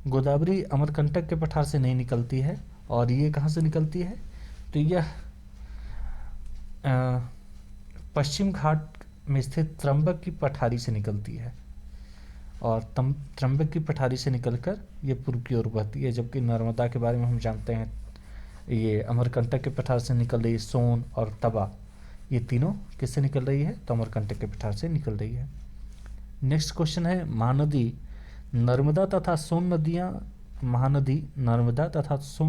गोदावरी अमरकंटक के पठार से नहीं निकलती है। और ये कहाँ से निकलती है? तो यह पश्चिम घाट में स्थित त्र्यंबक की पठारी से निकलती है और त्र्यंबक की पठारी से निकलकर ये पूर्व की ओर बहती है। जबकि नर्मदा के बारे में हम जानते हैं, ये अमरकंटक के पठार से निकल रही है। सोन और तवा, ये तीनों किससे निकल रही है? तो अमरकंटक के पठार से निकल रही है। नेक्स्ट क्वेश्चन है, महानदी नर्मदा तथा सोन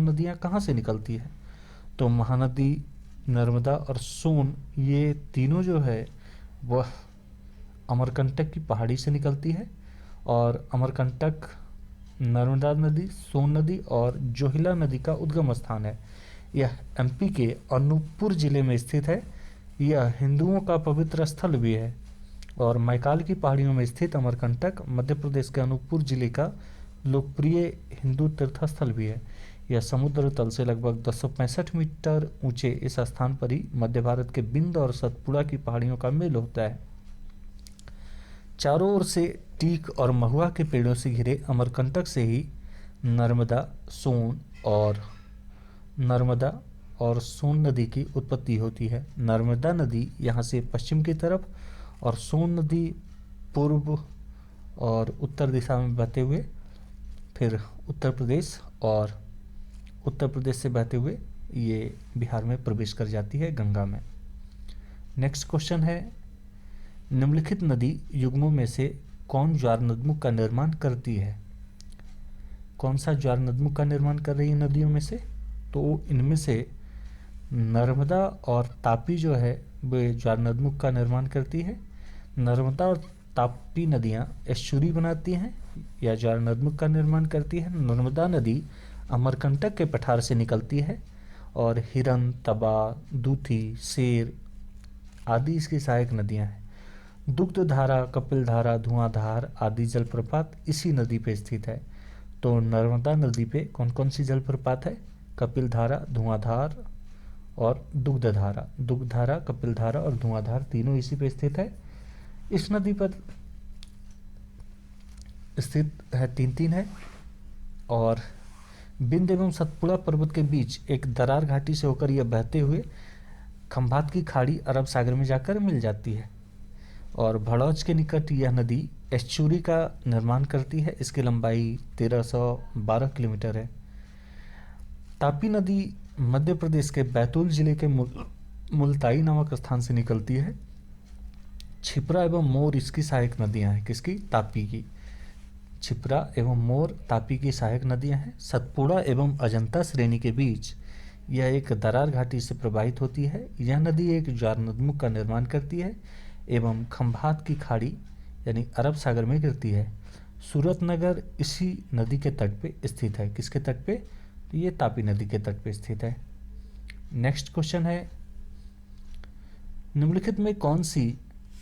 नदियाँ कहाँ से निकलती है? तो महानदी नर्मदा और सोन, ये तीनों जो है वह अमरकंटक की पहाड़ी से निकलती है। और अमरकंटक नर्मदा नदी, सोन नदी और जोहिला नदी का उद्गम स्थान है। यह एमपी के अनूपपुर जिले में स्थित है। यह हिंदुओं का पवित्र स्थल भी है। और मैकाल की पहाड़ियों में स्थित अमरकंटक मध्य प्रदेश के अनूपपुर जिले का लोकप्रिय हिंदू तीर्थस्थल भी है। यह समुद्र तल से लगभग 265 मीटर ऊंचे इस स्थान पर ही मध्य भारत के बिंद और सतपुड़ा की पहाड़ियों का मेल होता है। चारों ओर से टीक और महुआ के पेड़ों से घिरे अमरकंटक से ही नर्मदा और सोन नदी की उत्पत्ति होती है। नर्मदा नदी यहाँ से पश्चिम की तरफ और सोन नदी पूर्व और उत्तर दिशा में बहते हुए फिर उत्तर प्रदेश से बहते हुए ये बिहार में प्रवेश कर जाती है गंगा में। नेक्स्ट क्वेश्चन है, निम्नलिखित नदी युग्मों में से कौन ज्वारनदमुख का निर्माण करती है? कौन सा ज्वारनदमुख का निर्माण कर रही है नदियों में से? तो इनमें से नर्मदा और तापी जो है वे ज्वारनदमुख का निर्माण करती है। नर्मदा और तापी नदियाँ एस्चुरी बनाती हैं या ज्वारनदमुख का निर्माण करती है। नर्मदा नदी अमरकंटक के पठार से निकलती है और हिरन, तबा, दूती, शेर आदि इसकी सहायक नदियाँ हैं। दुग्धधारा, कपिलधारा, धुआंधार आदि जलप्रपात इसी नदी पे स्थित है। तो नर्मदा नदी पे कौन कौन सी जलप्रपात है? कपिलधारा, धुआंधार और दुग्धधारा। दुग्धधारा, कपिलधारा और धुआंधार तीनों इसी पे स्थित है। इस नदी पर स्थित है तीन है और बिंद एवं सतपुड़ा पर्वत के बीच एक दरार घाटी से होकर यह बहते हुए खंभात की खाड़ी अरब सागर में जाकर मिल जाती है। और भड़ौच के निकट यह नदी एस्चुरी का निर्माण करती है। इसकी लंबाई 1312 किलोमीटर है। तापी नदी मध्य प्रदेश के बैतूल जिले के मुल्ताई नामक स्थान से निकलती है। छिप्रा एवं मोर इसकी सहायक नदियां हैं। किसकी? तापी की। छिप्रा एवं मोर तापी की सहायक नदियां हैं। सतपुड़ा एवं अजंता श्रेणी के बीच यह एक दरार घाटी से प्रवाहित होती है। यह नदी एक ज्वारनदमुख का निर्माण करती है एवं खंभात की खाड़ी यानी अरब सागर में गिरती है। सूरतनगर इसी नदी के तट पे स्थित है। किसके तट पे? तो ये तापी नदी के तट पे स्थित है। नेक्स्ट क्वेश्चन है, निम्नलिखित में कौन सी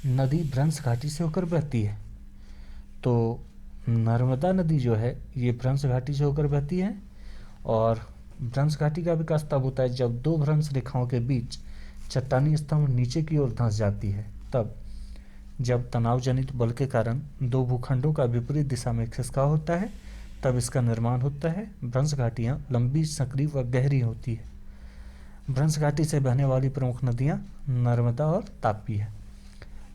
नदी भ्रंश घाटी से होकर बहती है? तो नर्मदा नदी जो है ये भ्रंश घाटी से होकर बहती है। और भ्रंश घाटी का विकास तब होता है जब दो भ्रंश रेखाओं के बीच चट्टानी स्तंभ नीचे की ओर धंस जाती है। तब जब तनाव जनित बल के कारण दो भूखंडों का विपरीत दिशा में खिसकाव होता है तब इसका निर्माण होता है। भ्रंश घाटियाँ लंबी, संकरी व गहरी होती है। भ्रंश घाटी से बहने वाली प्रमुख नदियाँ नर्मदा और तापी है।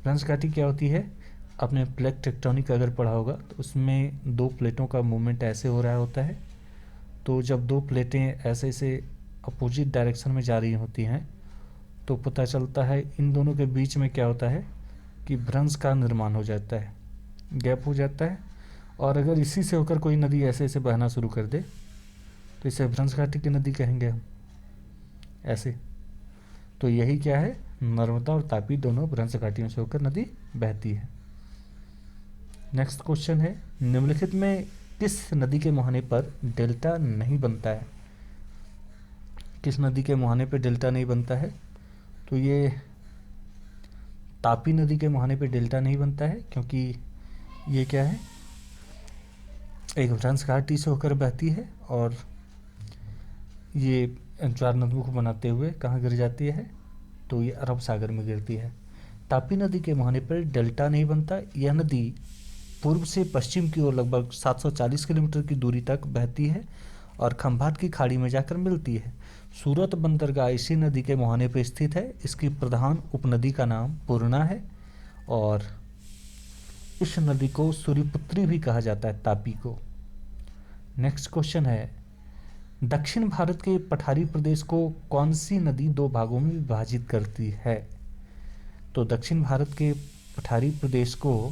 भ्रंश घाटी क्या होती है? आपने प्लेट टेक्टोनिक अगर पढ़ा होगा तो उसमें दो प्लेटों का मूवमेंट ऐसे हो रहा होता है। तो जब दो प्लेटें ऐसे से अपोजिट डायरेक्शन में जा रही होती हैं तो पता चलता है इन दोनों के बीच में क्या होता है कि भ्रंश का निर्माण हो जाता है, गैप हो जाता है। और अगर इसी से होकर कोई नदी ऐसे ऐसे बहना शुरू कर दे तो इसे भ्रंश घाटी की नदी कहेंगे हम, ऐसे। तो यही क्या है? नर्मदा और तापी दोनों भ्रंश घाटियों से होकर नदी बहती है। नेक्स्ट क्वेश्चन है, निम्नलिखित में किस नदी के मुहाने पर डेल्टा नहीं बनता है? किस नदी के मुहाने पर डेल्टा नहीं बनता है? तो ये तापी नदी के मुहाने पे डेल्टा नहीं बनता है क्योंकि ये क्या है, एक भ्रंश घाटी से होकर बहती है और ये ज्वारनदमुख बनाते हुए कहाँ गिर जाती है? तो ये अरब सागर में गिरती है। तापी नदी के मुहाने पर डेल्टा नहीं बनता। यह नदी पूर्व से पश्चिम की ओर लगभग 740 किलोमीटर की दूरी तक बहती है और खंभात की खाड़ी में जाकर मिलती है। सूरत बंदरगाह इसी नदी के मुहाने पर स्थित है। इसकी प्रधान उपनदी का नाम पूर्णा है और इस नदी को सूर्यपुत्री भी कहा जाता है, तापी को। नेक्स्ट क्वेश्चन है, दक्षिण भारत के पठारी प्रदेश को कौन सी नदी दो भागों में विभाजित करती है? तो दक्षिण भारत के पठारी प्रदेश को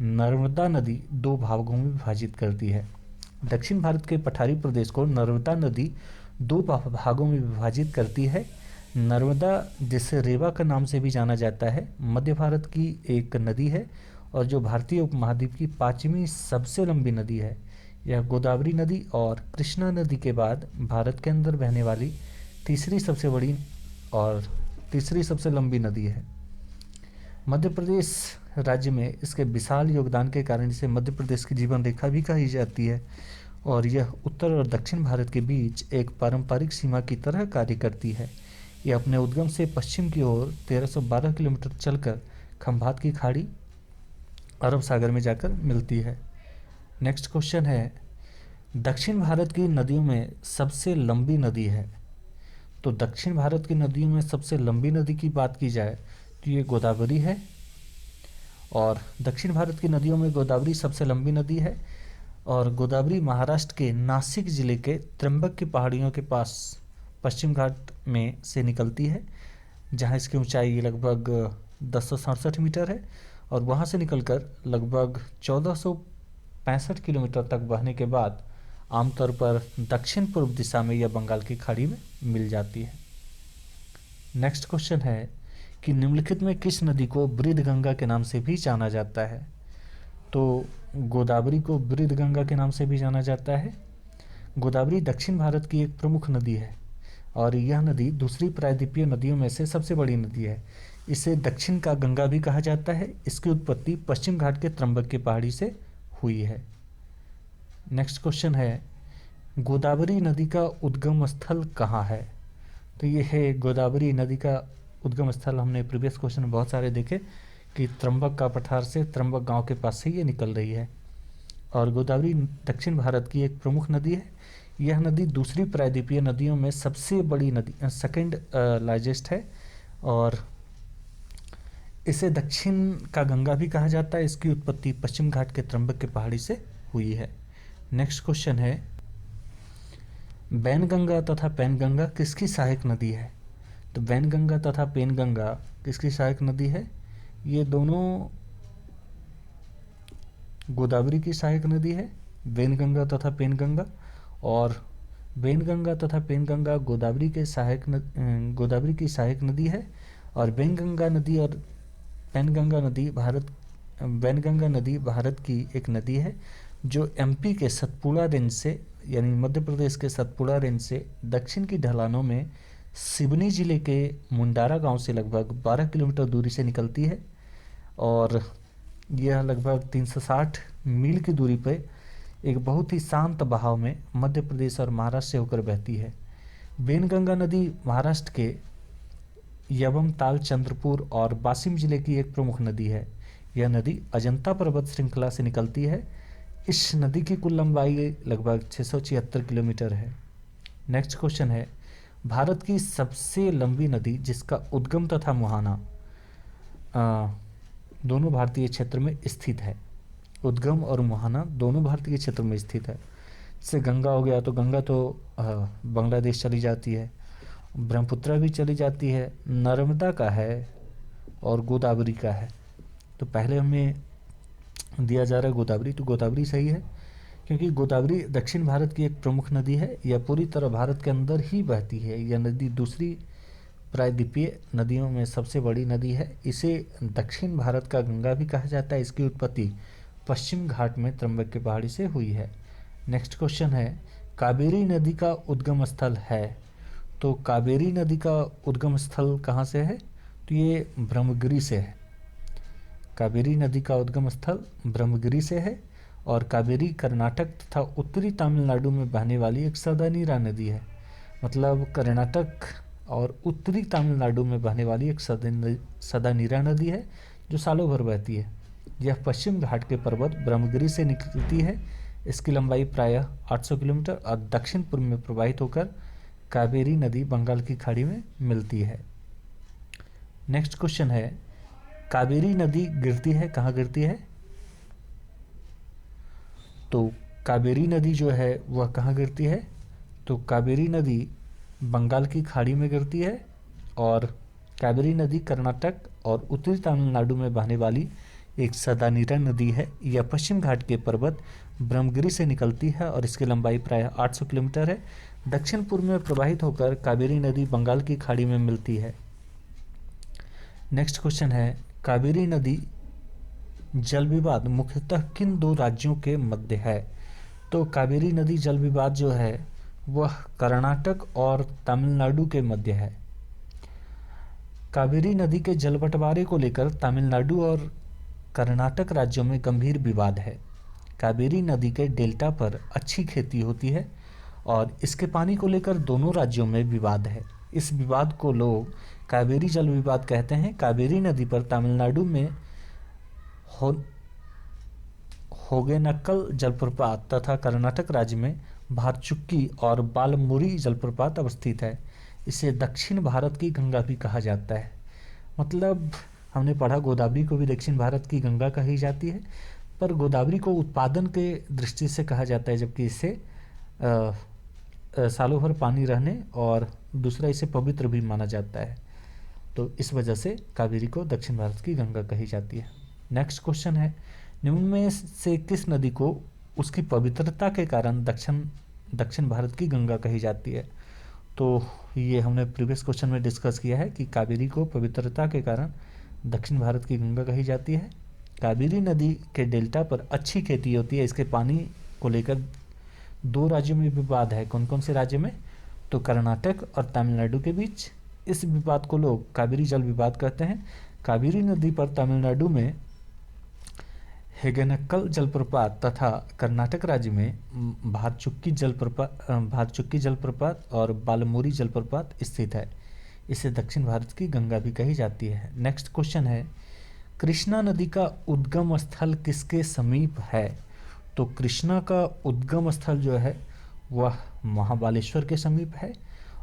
नर्मदा नदी दो भागों में विभाजित करती है। दक्षिण भारत के पठारी प्रदेश को नर्मदा नदी दो भागों में विभाजित करती है। नर्मदा, जिसे रेवा का नाम से भी जाना जाता है, मध्य भारत की एक नदी है और जो भारतीय उपमहाद्वीप की 5वीं सबसे लंबी नदी है। यह गोदावरी नदी और कृष्णा नदी के बाद भारत के अंदर बहने वाली तीसरी सबसे बड़ी और तीसरी सबसे लंबी नदी है। मध्य प्रदेश राज्य में इसके विशाल योगदान के कारण इसे मध्य प्रदेश की जीवन रेखा भी कही जाती है और यह उत्तर और दक्षिण भारत के बीच एक पारंपरिक सीमा की तरह कार्य करती है। यह अपने उद्गम से पश्चिम की ओर 1312 किलोमीटर चलकर खंभात की खाड़ी, अरब सागर में जाकर मिलती है। नेक्स्ट क्वेश्चन है, दक्षिण भारत की नदियों में सबसे लंबी नदी है। तो दक्षिण भारत की नदियों में सबसे लंबी नदी की बात की जाए तो ये गोदावरी है और दक्षिण भारत की नदियों में गोदावरी सबसे लंबी नदी है और गोदावरी महाराष्ट्र के नासिक जिले के त्र्यंबक की पहाड़ियों के पास पश्चिम घाट में से निकलती है, जहां इसकी ऊंचाई लगभग 1067 मीटर है और वहां से निकलकर लगभग 1465 किलोमीटर तक बहने के बाद आमतौर पर दक्षिण पूर्व दिशा में या बंगाल की खाड़ी में मिल जाती है। नेक्स्ट क्वेश्चन है कि निम्नलिखित में किस नदी को बृहदगंगा के नाम से भी जाना जाता है। तो गोदावरी को बृहदगंगा के नाम से भी जाना जाता है। गोदावरी दक्षिण भारत की एक प्रमुख नदी है और यह नदी दूसरी प्रायद्वीपीय नदियों में से सबसे बड़ी नदी है। इसे दक्षिण का गंगा भी कहा जाता है। इसकी उत्पत्ति पश्चिम घाट के त्र्यंबक की पहाड़ी से हुई है। नेक्स्ट क्वेश्चन है, गोदावरी नदी का उद्गम स्थल कहाँ है। तो ये है गोदावरी नदी का उद्गम स्थल। हमने प्रीवियस क्वेश्चन में बहुत सारे देखे कि त्र्यंबक का पठार से, त्र्यंबक गांव के पास से ये निकल रही है और गोदावरी दक्षिण भारत की एक प्रमुख नदी है। यह नदी दूसरी प्रायद्वीपीय नदियों में सबसे बड़ी नदी, सेकंड लार्जेस्ट है और इसे दक्षिण का गंगा भी कहा जाता है। इसकी उत्पत्ति पश्चिम घाट के त्र्यंबक के पहाड़ी से हुई है। नेक्स्ट क्वेश्चन है, बैनगंगा तथा पैनगंगा किसकी सहायक नदी है। तो बैनगंगा तथा पैनगंगा किसकी सहायक नदी है। ये दोनों गोदावरी की सहायक नदी है, बैनगंगा तथा पैनगंगा, और बैनगंगा तथा पैनगंगा गोदावरी की सहायक नदी है और बैनगंगा नदी और पैनगंगा नदी भारत की एक नदी है जो एमपी के सतपुड़ा रेंज से, यानी मध्य प्रदेश के सतपुड़ा रेंज से दक्षिण की ढलानों में सिवनी जिले के मुंडारा गांव से लगभग 12 किलोमीटर दूरी से निकलती है और यह लगभग 360 मील की दूरी पर एक बहुत ही शांत बहाव में मध्य प्रदेश और महाराष्ट्र से होकर बहती है। बैनगंगा नदी महाराष्ट्र के यवम ताल, चंद्रपुर और वाशिम जिले की एक प्रमुख नदी है। यह नदी अजंता पर्वत श्रृंखला से निकलती है। इस नदी की कुल लंबाई लगभग 676 किलोमीटर है। नेक्स्ट क्वेश्चन है, भारत की सबसे लंबी नदी जिसका उद्गम तथा मुहाना दोनों भारतीय क्षेत्र में स्थित है। उद्गम और मुहाना दोनों भारतीय क्षेत्र में स्थित है। जैसे गंगा हो गया तो गंगा तो बांग्लादेश चली जाती है, ब्रह्मपुत्रा भी चली जाती है, नर्मदा का है और गोदावरी का है। तो पहले हमें दिया जा रहा है गोदावरी, तो गोदावरी सही है क्योंकि गोदावरी दक्षिण भारत की एक प्रमुख नदी है। यह पूरी तरह भारत के अंदर ही बहती है। यह नदी दूसरी प्रायद्वीपीय नदियों में सबसे बड़ी नदी है। इसे दक्षिण भारत का गंगा भी कहा जाता है। इसकी उत्पत्ति पश्चिम घाट में त्र्यंबक की पहाड़ी से हुई है। नेक्स्ट क्वेश्चन है, कावेरी नदी का उद्गम स्थल है। तो कावेरी नदी का उद्गम स्थल कहाँ से है। तो ये ब्रह्मगिरी से है। कावेरी नदी का उद्गम स्थल ब्रह्मगिरी से है और कावेरी कर्नाटक तथा उत्तरी तमिलनाडु में बहने वाली एक सदानीरा नदी है। मतलब कर्नाटक और उत्तरी तमिलनाडु में बहने वाली एक सदानीरा नदी है जो सालों भर बहती है। यह पश्चिम घाट के पर्वत ब्रह्मगिरी से निकलती है। इसकी लंबाई प्रायः 800 किलोमीटर और दक्षिण पूर्व में प्रवाहित होकर कावेरी नदी बंगाल की खाड़ी में मिलती है। नेक्स्ट क्वेश्चन है, कावेरी नदी गिरती है कहाँ गिरती है। तो कावेरी नदी जो है वह कहाँ गिरती है। तो कावेरी नदी बंगाल की खाड़ी में गिरती है और कावेरी नदी कर्नाटक और उत्तरी तमिलनाडु में बहने वाली एक सदानीरा नदी है। यह पश्चिम घाट के पर्वत ब्रह्मगिरी से निकलती है और इसकी लंबाई प्रायः 800 किलोमीटर है। दक्षिण पूर्व में प्रवाहित होकर कावेरी नदी बंगाल की खाड़ी में मिलती है। नेक्स्ट क्वेश्चन है, कावेरी नदी जल विवाद मुख्यतः किन दो राज्यों के मध्य है? तो कावेरी नदी जल विवाद जो है वह कर्नाटक और तमिलनाडु के मध्य है। कावेरी नदी के जल बंटवारे को लेकर तमिलनाडु और कर्नाटक राज्यों में गंभीर विवाद है। कावेरी नदी के डेल्टा पर अच्छी खेती होती है और इसके पानी को लेकर दोनों राज्यों में विवाद है। इस विवाद को लोग कावेरी जल विवाद कहते हैं। कावेरी नदी पर तमिलनाडु में होगेनक्कल जलप्रपात तथा कर्नाटक राज्य में भारचुक्की और बालमुरी जलप्रपात अवस्थित है। इसे दक्षिण भारत की गंगा भी कहा जाता है। मतलब हमने पढ़ा गोदावरी को भी दक्षिण भारत की गंगा कही जाती है, पर गोदावरी को उत्पादन के दृष्टि से कहा जाता है, जबकि इसे सालों भर पानी रहने और दूसरा इसे पवित्र भी माना जाता है। तो इस वजह से कावेरी को दक्षिण भारत की गंगा कही जाती है। नेक्स्ट क्वेश्चन है, निम्न में से किस नदी को उसकी पवित्रता के कारण दक्षिण भारत की गंगा कही जाती है? तो ये हमने प्रीवियस क्वेश्चन में डिस्कस किया है कि कावेरी को पवित्रता के कारण दक्षिण भारत की गंगा कही जाती है। कावेरी नदी के डेल्टा पर अच्छी खेती होती है। इसके पानी को लेकर दो राज्यों में विवाद है। कौन कौन से राज्य में? तो कर्नाटक और तमिलनाडु के बीच। इस विवाद को लोग कावेरी जल विवाद कहते हैं। कावेरी नदी पर तमिलनाडु में हेगेनक्कल जलप्रपात तथा कर्नाटक राज्य में भारचुक्की जलप्रपात और बालमुरी जलप्रपात स्थित है। इसे दक्षिण भारत की गंगा भी कही जाती है। नेक्स्ट क्वेश्चन है, कृष्णा नदी का उद्गम स्थल किसके समीप है? तो कृष्णा का उद्गम स्थल जो है वह महाबालेश्वर के समीप है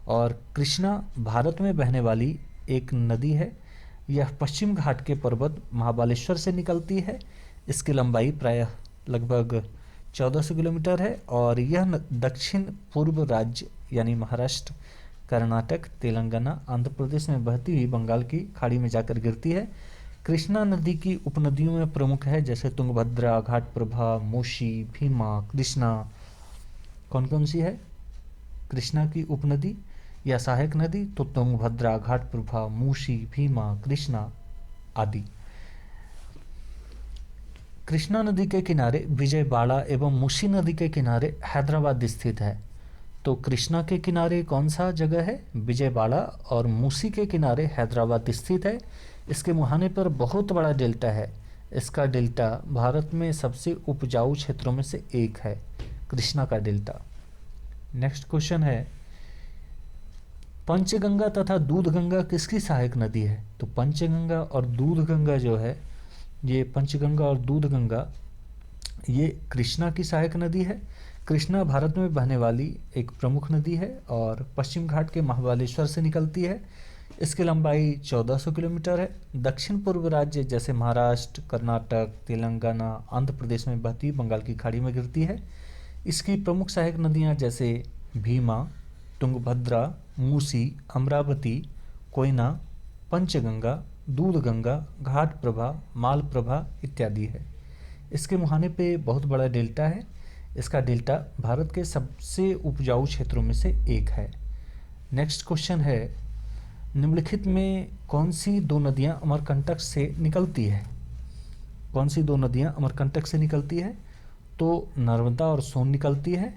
और कृष्णा भारत में बहने वाली एक नदी है। यह पश्चिम घाट के पर्वत महाबालेश्वर से निकलती है। इसकी लंबाई प्रायः लगभग 1400 किलोमीटर है और यह दक्षिण पूर्व राज्य यानी महाराष्ट्र, कर्नाटक, तेलंगाना, आंध्र प्रदेश में बहती हुई बंगाल की खाड़ी में जाकर गिरती है। कृष्णा नदी की उपनदियों में प्रमुख है जैसे तुंगभद्रा, घाटप्रभा, मूसी, भीमा, कृष्णा। कौन कौन सी है कृष्णा की उपनदी या सहायक नदी? तो तुंगभद्रा, घाटप्रभा, मूसी, भीमा, कृष्णा आदि। कृष्णा नदी के किनारे विजयवाड़ा एवं मूसी नदी के किनारे हैदराबाद स्थित है। तो कृष्णा के किनारे कौन सा जगह है? विजयवाड़ा, और मूसी के किनारे हैदराबाद स्थित है। इसके मुहाने पर बहुत बड़ा डेल्टा है। इसका डेल्टा भारत में सबसे उपजाऊ क्षेत्रों में से एक है, कृष्णा का डेल्टा। नेक्स्ट क्वेश्चन है, पंचगंगा तथा दूधगंगा किसकी सहायक नदी है? तो पंचगंगा और दूधगंगा जो है, ये पंचगंगा और दूधगंगा ये कृष्णा की सहायक नदी है। कृष्णा भारत में बहने वाली एक प्रमुख नदी है और पश्चिम घाट के महाबालेश्वर से निकलती है। इसकी लंबाई 1400 किलोमीटर है। दक्षिण पूर्व राज्य जैसे महाराष्ट्र, कर्नाटक, तेलंगाना, आंध्र प्रदेश में बहती बंगाल की खाड़ी में गिरती है। इसकी प्रमुख सहायक नदियाँ जैसे भीमा, तुंगभद्रा, मूसी, अमरावती, कोयना, पंचगंगा, दूधगंगा, घाटप्रभा, मालप्रभा इत्यादि है। इसके मुहाने पे बहुत बड़ा डेल्टा है। इसका डेल्टा भारत के सबसे उपजाऊ क्षेत्रों में से एक है। नेक्स्ट क्वेश्चन है, निम्नलिखित में कौन सी दो नदियां अमरकंटक से निकलती है? कौन सी दो नदियां अमरकंटक से निकलती है? तो नर्मदा और सोन निकलती है।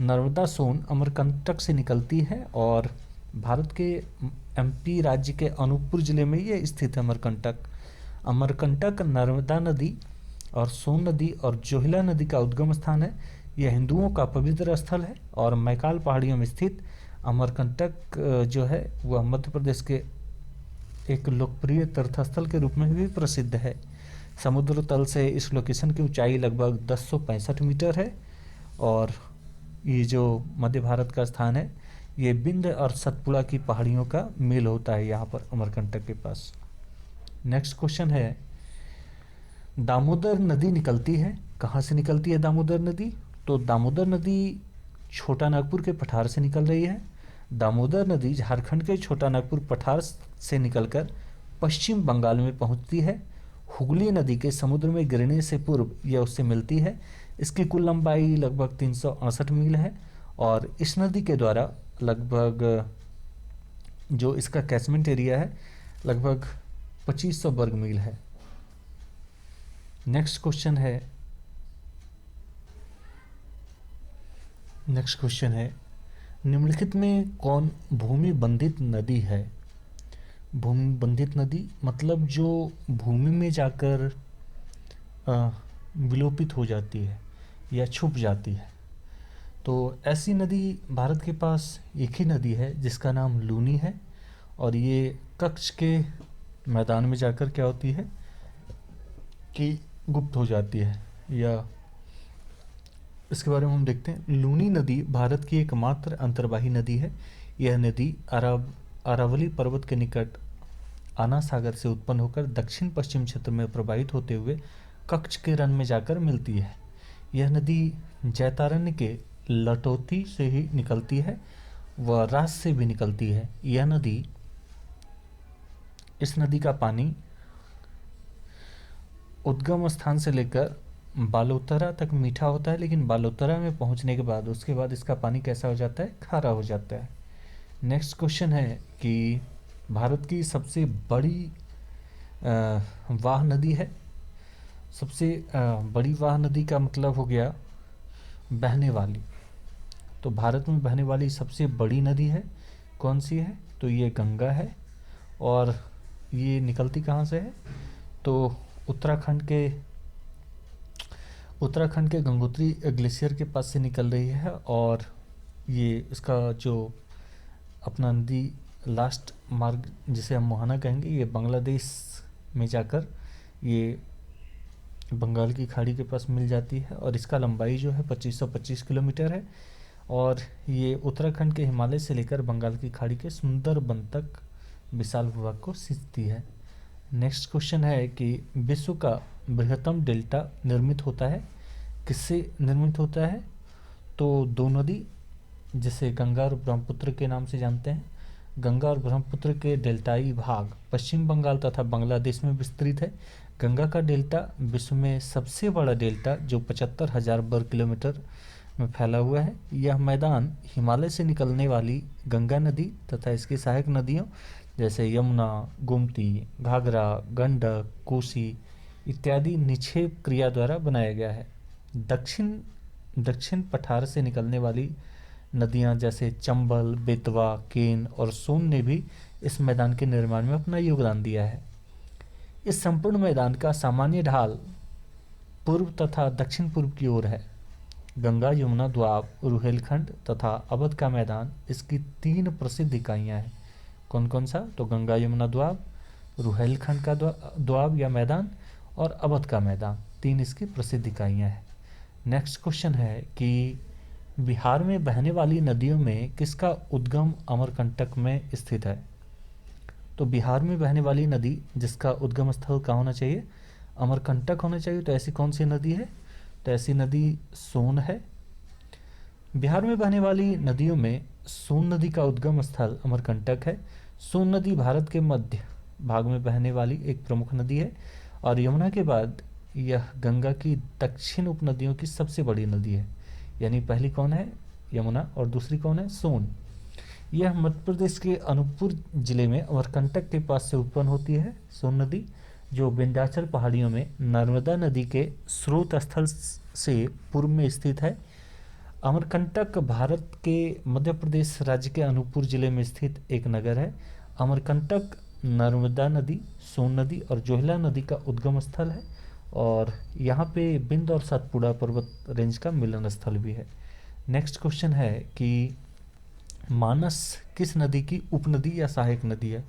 नर्मदा सोन अमरकंटक से निकलती है और भारत के एमपी राज्य के अनूपपुर जिले में ये स्थित है अमरकंटक। अमरकंटक नर्मदा नदी और सोन नदी और जोहिला नदी का उद्गम स्थान है। यह हिंदुओं का पवित्र स्थल है और मैकाल पहाड़ियों में स्थित अमरकंटक जो है वह मध्य प्रदेश के एक लोकप्रिय तीर्थस्थल के रूप में भी प्रसिद्ध है। समुद्र तल से इस लोकेशन की ऊंचाई लगभग 1065 मीटर है और ये जो मध्य भारत का स्थान है ये विंध्य और सतपुड़ा की पहाड़ियों का मेल होता है यहाँ पर अमरकंटक के पास। नेक्स्ट क्वेश्चन है, दामोदर नदी निकलती है, कहाँ से निकलती है दामोदर नदी? तो दामोदर नदी छोटा नागपुर के पठार से निकल रही है। दामोदर नदी झारखंड के छोटा नागपुर पठार से निकलकर पश्चिम बंगाल में पहुंचती है। हुगली नदी के समुद्र में गिरने से पूर्व यह उससे मिलती है। इसकी कुल लंबाई लगभग 368 मील है और इस नदी के द्वारा लगभग जो इसका कैचमेंट एरिया है लगभग 2500 वर्ग मील है। नेक्स्ट क्वेश्चन है निम्नलिखित में कौन भूमि बंधित नदी है? भूमि बंधित नदी मतलब जो भूमि में जाकर विलोपित हो जाती है या छुप जाती है। तो ऐसी नदी भारत के पास एक ही नदी है जिसका नाम लूनी है, और ये कच्छ के मैदान में जाकर क्या होती है कि गुप्त हो जाती है। या इसके बारे में हम देखते हैं। लूनी नदी भारत की एकमात्र अंतर्वाही नदी है। यह नदी अरावली पर्वत के निकट आना सागर से उत्पन्न होकर दक्षिण पश्चिम क्षेत्र में प्रवाहित होते हुए कच्छ के रण में जाकर मिलती है। यह नदी जैतारण्य के लटोती से ही निकलती है व रास से भी निकलती है। इस नदी का पानी उद्गम स्थान से लेकर बालोतरा तक मीठा होता है, लेकिन बालोतरा में पहुंचने के बाद उसके बाद इसका पानी कैसा हो जाता है? खारा हो जाता है। नेक्स्ट क्वेश्चन है कि भारत की सबसे बड़ी वाह नदी है। सबसे बड़ी वाह नदी का मतलब हो गया बहने वाली। तो भारत में बहने वाली सबसे बड़ी नदी है कौन सी है? तो ये गंगा है। और ये निकलती कहाँ से है? तो उत्तराखंड के गंगोत्री ग्लेशियर के पास से निकल रही है। और ये इसका जो अपना नदी लास्ट मार्ग जिसे हम मोहाना कहेंगे, ये बांग्लादेश में जाकर ये बंगाल की खाड़ी के पास मिल जाती है। और इसका लंबाई जो है 2525 किलोमीटर है, और ये उत्तराखंड के हिमालय से लेकर बंगाल की खाड़ी के सुंदरबन तक विशाल भूभाग को सींचती है। नेक्स्ट क्वेश्चन है कि विश्व का बृहत्तम डेल्टा निर्मित होता है किससे निर्मित होता है? तो दो नदी जिसे गंगा और ब्रह्मपुत्र के नाम से जानते हैं। गंगा और ब्रह्मपुत्र के डेल्टाई भाग पश्चिम बंगाल तथा बांग्लादेश में विस्तृत है। गंगा का डेल्टा विश्व में सबसे बड़ा डेल्टा जो 75,000 वर्ग किलोमीटर में फैला हुआ है। यह मैदान हिमालय से निकलने वाली गंगा नदी तथा इसकी सहायक नदियों जैसे यमुना, गोमती, घाघरा, गंडक, कोसी इत्यादि निक्षेप क्रिया द्वारा बनाया गया है। दक्षिण पठार से निकलने वाली नदियां जैसे चंबल, बेतवा, केन और सोन ने भी इस मैदान के निर्माण में अपना योगदान दिया है। इस संपूर्ण मैदान का सामान्य ढाल पूर्व तथा दक्षिण पूर्व की ओर है। गंगा यमुना दोआब, रुहेलखंड तथा अवध का मैदान इसकी 3 प्रसिद्ध इकाइयां हैं। कौन कौन सा? तो गंगा यमुना दोआब, रुहेलखंड का दोआब या मैदान और अवध का मैदान, 3 इसकी प्रसिद्ध इकाइयां हैं। नेक्स्ट क्वेश्चन है कि बिहार में बहने वाली नदियों में किसका उद्गम अमरकंटक में स्थित है? तो बिहार में बहने वाली नदी जिसका उद्गम स्थल कहाँ होना चाहिए? अमरकंटक होना चाहिए। तो ऐसी कौन सी नदी है? तो ऐसी नदी सोन है। बिहार में बहने वाली नदियों में सोन नदी का उद्गम स्थल अमरकंटक है। सोन नदी भारत के मध्य भाग में बहने वाली एक प्रमुख नदी है, और यमुना के बाद यह गंगा की दक्षिण उपनदियों की सबसे बड़ी नदी है। यानी पहली कौन है? यमुना, और दूसरी कौन है? सोन। यह मध्य प्रदेश के अनूपपुर जिले में अमरकंटक के पास से उत्पन्न होती है। सोन नदी जो विंध्याचल पहाड़ियों में नर्मदा नदी के स्रोत स्थल से पूर्व में स्थित है। अमरकंटक भारत के मध्य प्रदेश राज्य के अनूपपुर जिले में स्थित एक नगर है। अमरकंटक नर्मदा नदी, सोन नदी और जोहिला नदी का उद्गम स्थल है, और यहाँ पे बिंद और सतपुड़ा पर्वत रेंज का मिलन स्थल भी है। नेक्स्ट क्वेश्चन है कि मानस किस नदी की उपनदी या सहायक नदी है?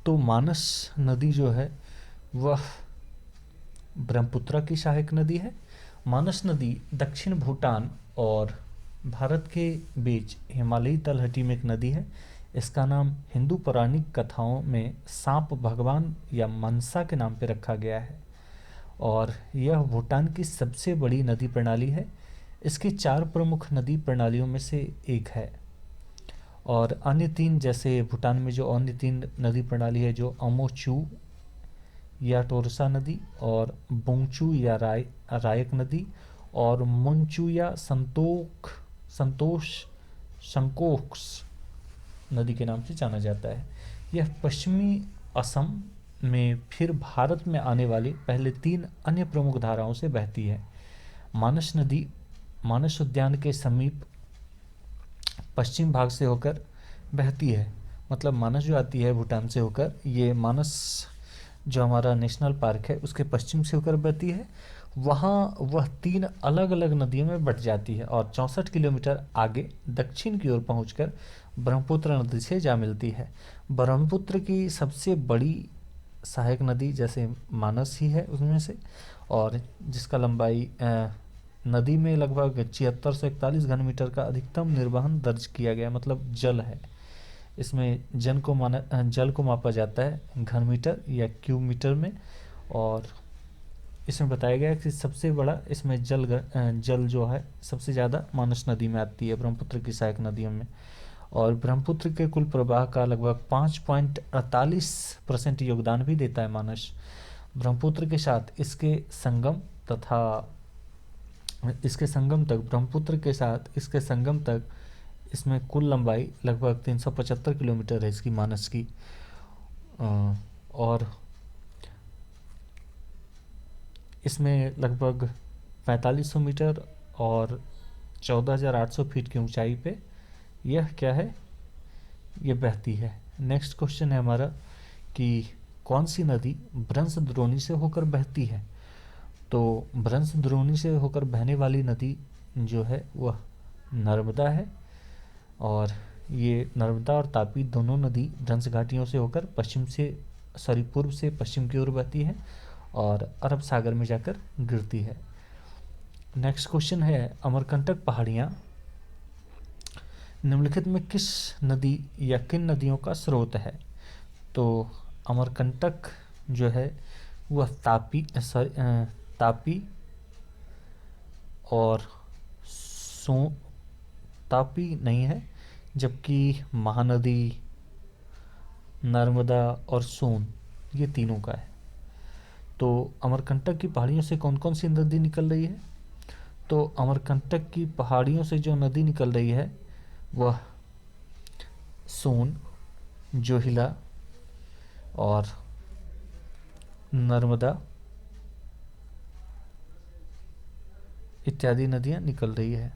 तो मानस नदी जो है वह ब्रह्मपुत्र की सहायक नदी है। मानस नदी दक्षिण भूटान और भारत के बीच हिमालयी तलहटी में एक नदी है। इसका नाम हिंदू पौराणिक कथाओं में सांप भगवान या मनसा के नाम पर रखा गया है, और यह भूटान की सबसे बड़ी नदी प्रणाली है। इसकी 4 प्रमुख नदी प्रणालियों में से एक है, और अन्य 3 जैसे भूटान में जो अन्य 3 नदी प्रणाली है जो अमोचू या टोरसा नदी, और बोंगचू या रायक नदी, और मुंचू या संतोष संकोक्स नदी के नाम से जाना जाता है। यह पश्चिमी असम में फिर भारत में आने वाली पहले 3 अन्य प्रमुख धाराओं से बहती है। मानस नदी मानस उद्यान के समीप पश्चिम भाग से होकर बहती है। मतलब मानस जो आती है भूटान से होकर, ये मानस जो हमारा नेशनल पार्क है उसके पश्चिम से होकर बहती है। वहाँ वह 3 अलग अलग नदियों में बट जाती है और 64 किलोमीटर आगे दक्षिण की ओर पहुंचकर ब्रह्मपुत्र नदी से जा मिलती है। ब्रह्मपुत्र की सबसे बड़ी सहायक नदी जैसे मानस ही है उसमें से, और जिसका लंबाई नदी में लगभग 76 से 41 घन मीटर का अधिकतम निर्वहन दर्ज किया गया, मतलब जल है। इसमें जल को मापा जाता है घन मीटर या क्यूब मीटर में, और इसमें बताया गया कि सबसे बड़ा इसमें जल जो है सबसे ज़्यादा मानस नदी में आती है, ब्रह्मपुत्र की सहायक नदियों में। और ब्रह्मपुत्र के कुल प्रवाह का लगभग 5.48% योगदान भी देता है मानस। ब्रह्मपुत्र के साथ इसके संगम तक इसमें कुल लंबाई लगभग 375 किलोमीटर है इसकी मानस की। और इसमें लगभग 4500 मीटर और 14,800 फीट की ऊंचाई पे यह क्या है, ये बहती है। नेक्स्ट क्वेश्चन है हमारा कि कौन सी नदी ब्रह्मद्रोणी से होकर बहती है। तो ब्रह्मद्रोणी से होकर बहने वाली नदी जो है वह नर्मदा है, और ये नर्मदा और तापी दोनों नदी ब्रह्म घाटियों से होकर पूर्व से पश्चिम की ओर बहती है और अरब सागर में जाकर गिरती है। नेक्स्ट क्वेश्चन है अमरकंटक पहाड़ियाँ निम्नलिखित में किस नदी या किन नदियों का स्रोत है। तो अमरकंटक जो है वह तापी और तापी नहीं है, जबकि महानदी, नर्मदा और सोन ये तीनों का है। तो अमरकंटक की पहाड़ियों से कौन कौन सी नदी निकल रही है। तो अमरकंटक की पहाड़ियों से जो नदी निकल रही है वह सोन, जोहिला और नर्मदा इत्यादि नदियां निकल रही है।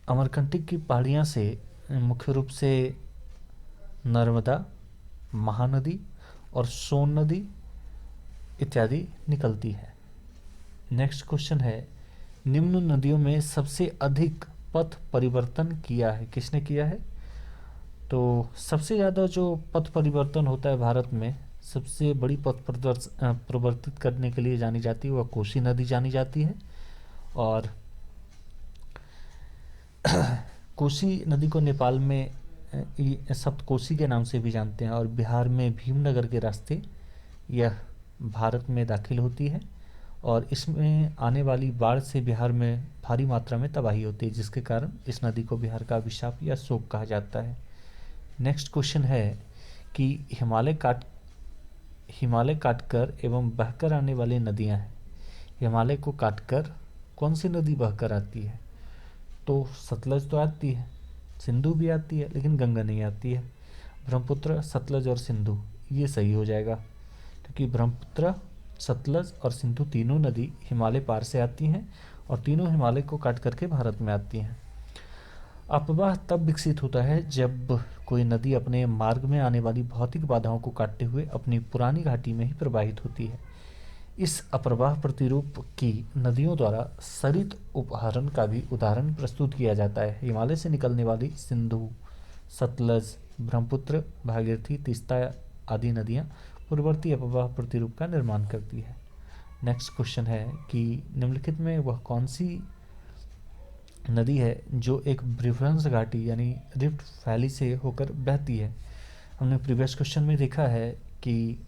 अमरकंटक की पहाड़ियाँ से मुख्य रूप से नर्मदा, महानदी और सोन नदी इत्यादि निकलती है। नेक्स्ट क्वेश्चन है निम्न नदियों में सबसे अधिक पथ परिवर्तन किया है, किसने किया है। तो सबसे ज़्यादा जो पथ परिवर्तन होता है भारत में, सबसे बड़ी पथ परिवर्तित करने के लिए जानी जाती है वह कोसी नदी जानी जाती है। और कोसी नदी को नेपाल में सप्तकोसी के नाम से भी जानते हैं, और बिहार में भीमनगर के रास्ते यह भारत में दाखिल होती है, और इसमें आने वाली बाढ़ से बिहार में भारी मात्रा में तबाही होती है, जिसके कारण इस नदी को बिहार का अभिशाप या शोक कहा जाता है। नेक्स्ट क्वेश्चन है कि हिमालय काटकर एवं बहकर आने वाली नदियां हैं। हिमालय को काटकर कौन सी नदी बहकर आती है। तो सतलज तो आती है, सिंधु भी आती है, लेकिन गंगा नहीं आती है। ब्रह्मपुत्र, सतलज और सिंधु ये सही हो जाएगा, क्योंकि ब्रह्मपुत्र, सतलज और सिंधु तीनों नदी हिमालय पार से आती हैं और तीनों हिमालय को काट करके भारत में आती हैं। अपवाह तब विकसित होता है जब कोई नदी अपने मार्ग में आने वाली भौतिक बाधाओं को काटते हुए अपनी पुरानी घाटी में ही प्रवाहित होती है। इस अप्रवाह प्रतिरूप की नदियों द्वारा सरित उपहरण का भी उदाहरण प्रस्तुत किया जाता है। हिमालय से निकलने वाली सिंधु, सतलज, ब्रह्मपुत्र, भागीरथी, तीस्ता आदि नदियाँ पूर्ववर्ती अपवाह प्रतिरूप का निर्माण करती है। नेक्स्ट क्वेश्चन है कि निम्नलिखित में वह कौन सी नदी है जो एक ब्रिफरेंस घाटी यानी रिफ्ट वैली से होकर बहती है। हमने प्रीवियस क्वेश्चन में देखा है कि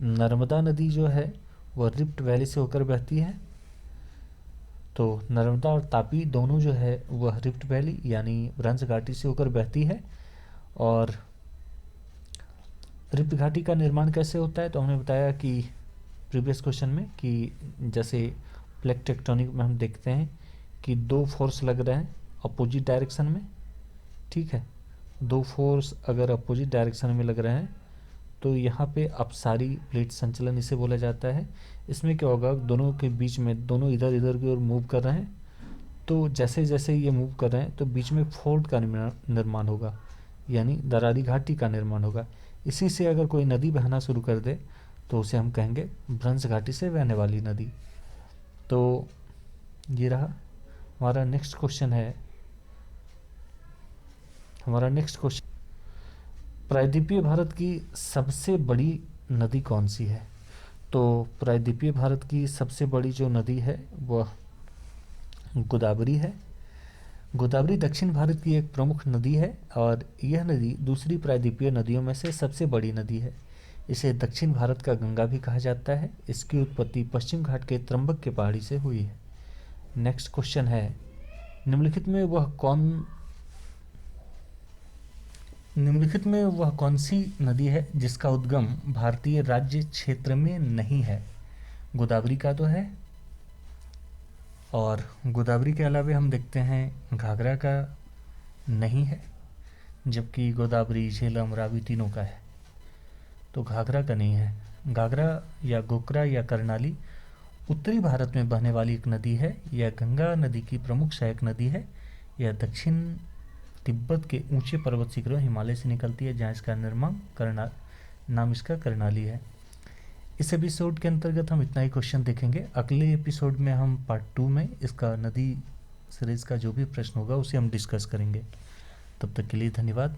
नर्मदा नदी जो है वह रिफ्ट वैली से होकर बहती है। तो नर्मदा और तापी दोनों जो है वह रिफ्ट वैली यानी ब्रह्म घाटी से होकर बहती है। और रिफ्ट घाटी का निर्माण कैसे होता है, तो हमने बताया कि प्रीवियस क्वेश्चन में कि जैसे प्लेट टेक्टोनिक में हम देखते हैं कि 2 फोर्स लग रहे हैं, अपोजिट डायरेक्शन में, ठीक है। दो फोर्स अगर अपोजिट डायरेक्शन में लग रहे हैं तो यहाँ पे अपसारी प्लेट संचलन इसे बोला जाता है। इसमें क्या होगा, दोनों के बीच में, दोनों इधर इधर की ओर मूव कर रहे हैं, तो जैसे जैसे ये मूव कर रहे हैं तो बीच में फोल्ड का निर्माण होगा, यानी दरारी घाटी का निर्माण होगा। इसी से अगर कोई नदी बहना शुरू कर दे तो उसे हम कहेंगे भ्रंश घाटी से बहने वाली नदी। तो ये रहा हमारा नेक्स्ट क्वेश्चन है। हमारा नेक्स्ट क्वेश्चन, प्रायद्वीपीय भारत की सबसे बड़ी नदी कौन सी है? तो प्रायद्वीपीय भारत की सबसे बड़ी जो नदी है वह गोदावरी है। गोदावरी दक्षिण भारत की एक प्रमुख नदी है और यह नदी दूसरी प्रायद्वीपीय नदियों में से सबसे बड़ी नदी है। इसे दक्षिण भारत का गंगा भी कहा जाता है। इसकी उत्पत्ति पश्चिम घाट के त्रंबक के पहाड़ी से हुई है। नेक्स्ट क्वेश्चन है, निम्नलिखित में वह कौन सी नदी है जिसका उद्गम भारतीय राज्य क्षेत्र में नहीं है? गोदावरी का तो है, और गोदावरी के अलावा हम देखते हैं घाघरा का नहीं है, जबकि गोदावरी, झेलम, रावी तीनों का है। तो घाघरा का नहीं है। घाघरा या गोकरा या करनाली उत्तरी भारत में बहने वाली एक नदी है। यह गंगा नदी की प्रमुख सहायक नदी है। यह दक्षिण तिब्बत के ऊंचे पर्वत शिखरों हिमालय से निकलती है, जहाँ इसका नाम इसका करनाली है। इस एपिसोड के अंतर्गत हम इतना ही क्वेश्चन देखेंगे। अगले एपिसोड में हम पार्ट 2 में इसका नदी सीरीज का जो भी प्रश्न होगा उसे हम डिस्कस करेंगे। तब तक के लिए धन्यवाद।